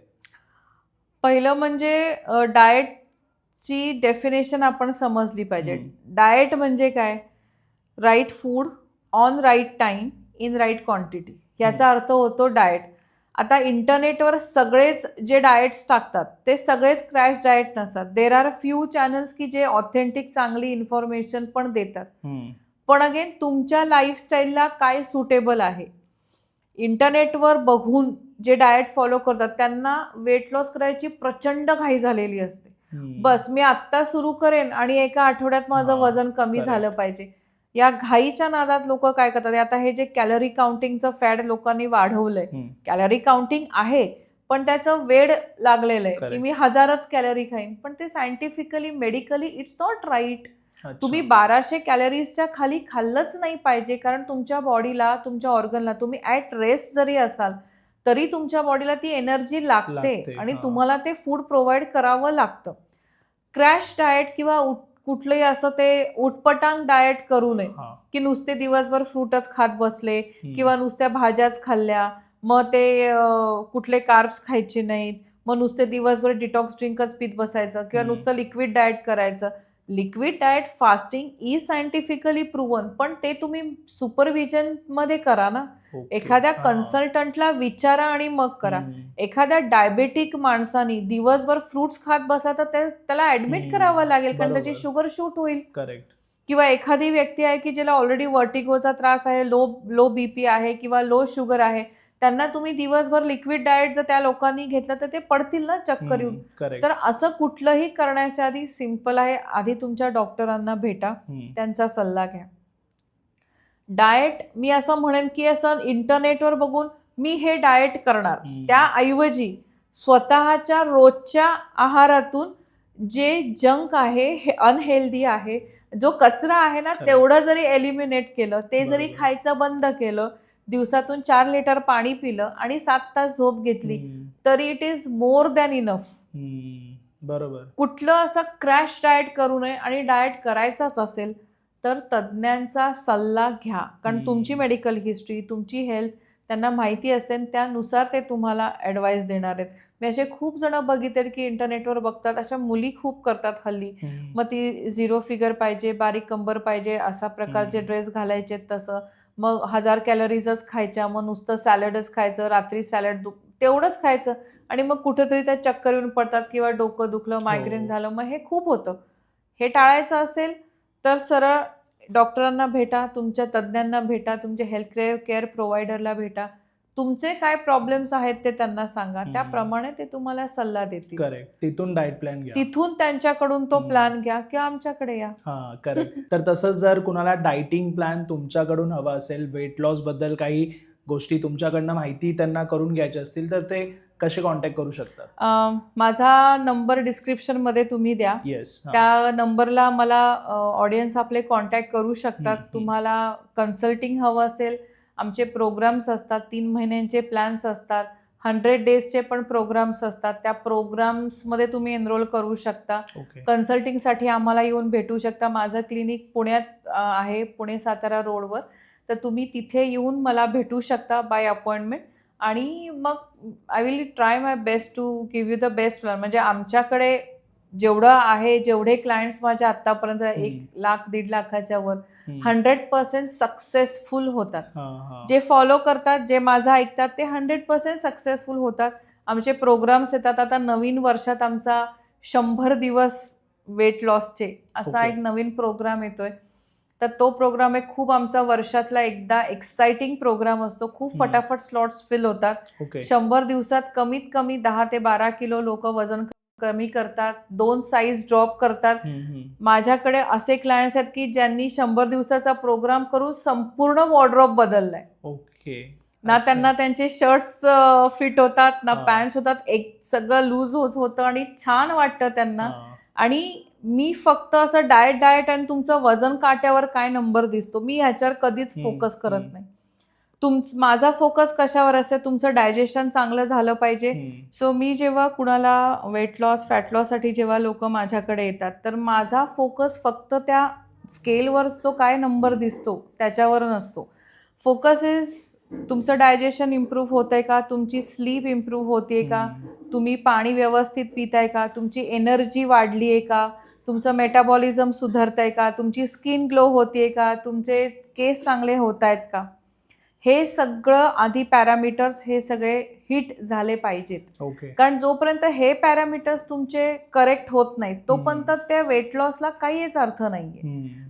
पहिलं म्हणजे डाएटची डेफिनेशन आपण समजली पाहिजे. डाएट म्हणजे काय? Right food on right time in right quantity, याचा अर्थ होतो डाएट. आता इंटरनेटवर सगळेच जे डाएट्स टाकतात ते सगळेच क्रॅश डाएट नसतात. देर आर फ्यू चॅनल्स की जे ऑथेंटिक चांगली इन्फॉर्मेशन पण देतात. पण अगेन तुमच्या लाईफस्टाईलला काय सुटेबल आहे. इंटरनेटवर बघून जे डाएट फॉलो करतात त्यांना वेट लॉस करायची प्रचंड घाई झालेली असते. बस मी आत्ता सुरू करेन आणि एका आठवड्यात माझं वजन कमी झालं पाहिजे. या घाईच्या नादात लोक काय करतात, आता हे जे कॅलरी काउंटिंगचं फॅड लोकांनी वाढवलंय, कॅलरी काउंटिंग आहे पण त्याचं वेड लागलेलं आहे की मी 1000च कॅलरी खाईन. पण ते scientifically medically it's not right. तुम्ही 1200 कॅलरीजच्या खाली खाल्लंच नाही पाहिजे, कारण तुमच्या बॉडीला, तुमच्या ऑर्गनला, तुम्ही ॲट रेस्ट जरी असाल तरी तुमच्या बॉडीला ती एनर्जी लागते आणि तुम्हाला ते फूड प्रोव्हाइड करावं लागतं. क्रॅश डाएट किंवा कुठलंही असं ते उटपटांग डाएट करू नये की नुसते दिवसभर फ्रूटच खात बसले किंवा नुसत्या भाज्याच खाल्ल्या, मग ते कुठले कार्ब्स खायचे नाहीत, मग नुसते दिवसभर डिटॉक्स ड्रिंकच पीत बसायचं किंवा नुसतं लिक्विड डाएट करायचं. Liquid diet fasting is scientifically proven, पण ते तुम्ही सुपरविजन मध्ये करा ना. एखाद्या कन्सल्टंटला विचारा आणि मग करा. एखाद्या डायबेटिक माणसाने दिवसभर फ्रुट्स खात बसला तर त्याला ऍडमिट करावं लागेल, कारण त्याची शुगर शूट होईल. करेक्ट. किंवा एखादी व्यक्ती आहे की ज्याला ऑलरेडी वर्टिगोचा त्रास आहे, लो बीपी आहे किंवा लो शुगर आहे, त्यांना तुम्ही दिवसभर लिक्विड डाएट जर त्या लोकांनी घेतलं तर ते पडतील ना चक्कर येऊन. तर असं कुठलंही करण्याच्या आधी सिंपल आहे, आधी तुमच्या डॉक्टरांना भेटा, त्यांचा सल्ला घ्या. डाएट मी असं म्हणेन की असं इंटरनेटवर बघून मी हे डाएट करणार, त्याऐवजी स्वतःच्या रोजच्या आहारातून जे जंक आहे, हे अनहेल्दी आहे, जो कचरा आहे ना, तेवढं जरी एलिमिनेट केलं, ते जरी खायचं बंद केलं, दिवसातून 4 लिटर पाणी पिलं आणि 7 तास झोप घेतली तरी it is more than enough. बरोबर. कुठलं असं क्रॅश डाएट करू नये, आणि डाएट करायचाच असेल तर तज्ज्ञांचा सल्ला घ्या, कारण तुमची मेडिकल हिस्ट्री, तुमची हेल्थ त्यांना माहिती असते आणि त्यानुसार ते तुम्हाला ॲडवाईस देणार आहेत. मी असे खूप जण बघितले की इंटरनेटवर बघतात, अशा मुली खूप करतात हल्ली. मग ती 0 फिगर पाहिजे, बारीक कंबर पाहिजे, असा प्रकारचे ड्रेस घालायचे, तसं मग 1000 कॅलरीजच खायच्या, मग नुसतं सॅलडच खायचं, रात्री सॅलड तेवढंच खायचं आणि मग कुठेतरी त्या चक्कर येऊन पडतात किंवा डोकं दुखलं, मायग्रेन झालं. मग हे खूप होतं. हे टाळायचं असेल तर सरळ डॉक्टरांना भेटा, तुमच्या तज्ज्ञांना भेटा, तुमच्या हेल्थ केअर प्रोव्हायडरला भेटा, तुमचे काय प्रॉब्लेम्स आहेत ते त्यांना सांगा, त्याप्रमाणे ते तुम्हाला सल्ला देतील. करेक्ट. तिथून डाएट प्लॅन घ्या, तिथून त्यांच्याकडून तो प्लॅन घ्या किंवा आमच्याकडे या. हा करेक्ट. तर तसंच जर कुणाला डायटिंग प्लॅन तुमच्याकडून हवा असेल, वेट लॉस बद्दल काही गोष्टी तुमच्याकडनं माहिती त्यांना करून घ्यायची असतील तर ते कसे कॉन्टॅक्ट करू शकतात? माझा नंबर डिस्क्रिप्शन मध्ये तुम्ही द्या. येस. त्या नंबरला मला ऑडियन्स आपले कॉन्टॅक्ट करू शकतात. तुम्हाला कन्सल्टिंग हवं असेल, आमचे प्रोग्राम्स असतात, 3 महिन्यांचे प्लॅन्स असतात, 100 डेजचे पण प्रोग्राम्स असतात. त्या प्रोग्राम्समध्ये तुम्ही एनरोल करू शकता. ओके. कन्सल्टिंगसाठी आम्हाला येऊन भेटू शकता. माझं क्लिनिक पुण्यात आहे, पुणे सातारा रोडवर. तर तुम्ही तिथे येऊन मला भेटू शकता बाय अपॉइंटमेंट आणि मग I will try my best to give you the best plan. म्हणजे आमच्याकडे जेवढं आहे, जेवढे क्लायंट्स माझ्या आत्तापर्यंत 1,00,000-1.5 लाखाच्या वर 100% सक्सेसफुल होतात. जे फॉलो करतात, जे माझं ऐकतात ते 100% सक्सेसफुल होतात. आमचे प्रोग्राम्स येतात. आता नवीन वर्षात आमचा 100 दिवस वेट लॉसचे असा एक नवीन प्रोग्राम येतोय. तर तो प्रोग्राम आहे खूप आमचा वर्षातला एकदा एक्साइटिंग प्रोग्राम असतो. खूप फटाफट स्लॉट्स फिल होतात. 100 दिवसात कमीत कमी 10 ते 12 किलो लोक वजन कमी करतात, 2 साईज ड्रॉप करतात. माझ्याकडे असे क्लायंट्स आहेत की ज्यांनी 100 दिवसाचा प्रोग्राम करून संपूर्ण वॉर्डरोब बदललाय. ओके. ना त्यांना त्यांचे शर्ट्स फिट होतात, ना पॅन्ट्स होतात, एक सगळं लूज होतं आणि छान वाटतं त्यांना. आणि मी फक्त असं डाएट आणि तुमचं वजन काट्यावर काय नंबर दिसतो मी ह्याच्यावर कधीच फोकस करत नाही. माझा फोकस कशावर असते, तुमचं डायजेशन चांगलं झालं पाहिजे. सो मी जेव्हा कुणाला वेट लॉस फॅट लॉससाठी जेव्हा लोक माझ्याकडे येतात तर माझा फोकस फक्त त्या स्केलवर तो काय नंबर दिसतो त्याच्यावर नसतो. फोकस इज तुमचं डायजेशन इम्प्रूव्ह होतंय का, तुमची स्लीप इम्प्रूव्ह होते का, तुम्ही पाणी व्यवस्थित पिताय का, तुमची एनर्जी वाढली आहे का, तुमचं मेटाबॉलिझम सुधारतंय का, तुमची स्किन ग्लो होते का, तुमचे केस चांगले होत आहेत का. हे सगळं आधी पॅरामीटर्स हे सगळे हिट झाले पाहिजेत. कारण जोपर्यंत हे पॅरामीटर्स तुमचे करेक्ट होत नाहीत तोपर्यंत त्या वेट लॉसला काहीच अर्थ नाहीये.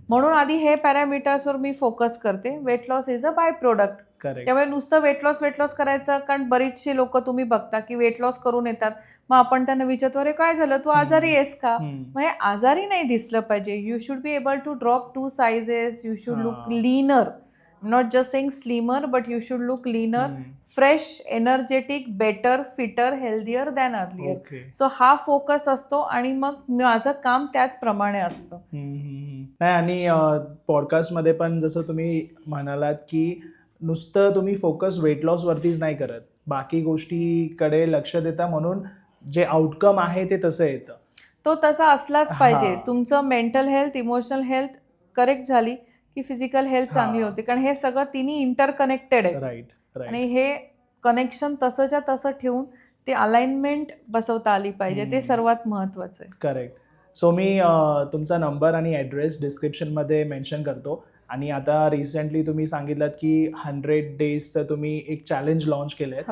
म्हणून आधी हे पॅरामीटर्सवर मी फोकस करते. Weight loss is a by product. त्यामुळे नुसतं वेट लॉस करायचं, कारण बरीचशी लोक तुम्ही बघता की वेट लॉस करून येतात, मग आपण त्यांना विचारतो अरे काय झालं, तू आजारी आहेस का. मग हे आजारी नाही दिसलं पाहिजे. You should be able to drop 2 sizes, you should look leaner. Not just saying slimmer, but you should look leaner, fresh, energetic, better, fitter, healthier than earlier. So हा फोकस असतो आणि मग माझं काम त्याचप्रमाणे असतं. नाही, आणि पॉडकास्टमध्ये पण जसं तुम्ही म्हणालात की नुसतं तुम्ही फोकस वेट लॉस वरतीच नाही करत, बाकी गोष्टीकडे लक्ष देता, म्हणून जे आउटकम आहे ते तसं येतं. तो तसा असलाच पाहिजे. तुमचं mental health, emotional health correct झाली की फिजिकल हेल्थ चांगली होते. कारण हे सगळं तिन्ही इंटरकनेक्टेड आहे. राईट. आणि हे कनेक्शन तसंच्या तसं ठेवून ते अलाइनमेंट बसवता आली पाहिजे. ते सर्वात महत्वाचं आहे. करेक्ट. सो मी तुमचा नंबर आणि ॲड्रेस डिस्क्रिप्शनमध्ये मेन्शन करतो. आणि आता रिसेंटली तुम्ही सांगितलं की 100 डेजचं तुम्ही एक चॅलेंज लॉन्च केलं आहे,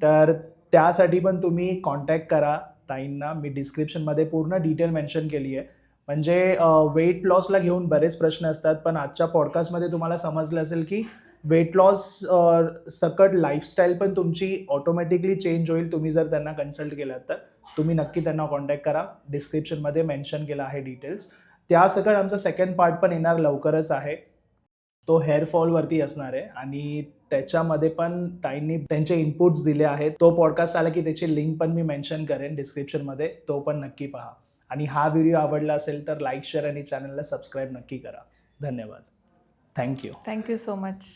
तर त्यासाठी पण तुम्ही कॉन्टॅक्ट करा ताईंना. मी डिस्क्रिप्शनमध्ये पूर्ण डिटेल मेन्शन केली आहे. म्हणजे वेट लॉसला घेऊन बरेच प्रश्न असतात, पण आजच्या पॉडकास्टमध्ये तुम्हाला समजलं असेल की वेट लॉस सकट लाईफस्टाईल पण तुमची ऑटोमॅटिकली चेंज होईल तुम्ही जर त्यांना कन्सल्ट केलात. तर तुम्ही नक्की त्यांना कॉन्टॅक्ट करा. डिस्क्रिप्शनमध्ये मेन्शन केलं आहे डिटेल्स. त्यासकट आमचा सेकंड पार्ट पण येणार लवकरच आहे. तो हेअरफॉलवरती असणार आहे आणि त्याच्यामध्ये पण ताईंनी त्यांचे इनपुट्स दिले आहेत. तो पॉडकास्ट आला की त्याची लिंक पण मी मेन्शन करेन डिस्क्रिप्शनमध्ये, तो पण नक्की पहा. आणि हा व्हिडिओ आवडला असेल तर लाईक, शेअर आणि चॅनलला सबस्क्राईब नक्की करा. धन्यवाद. Thank you so much.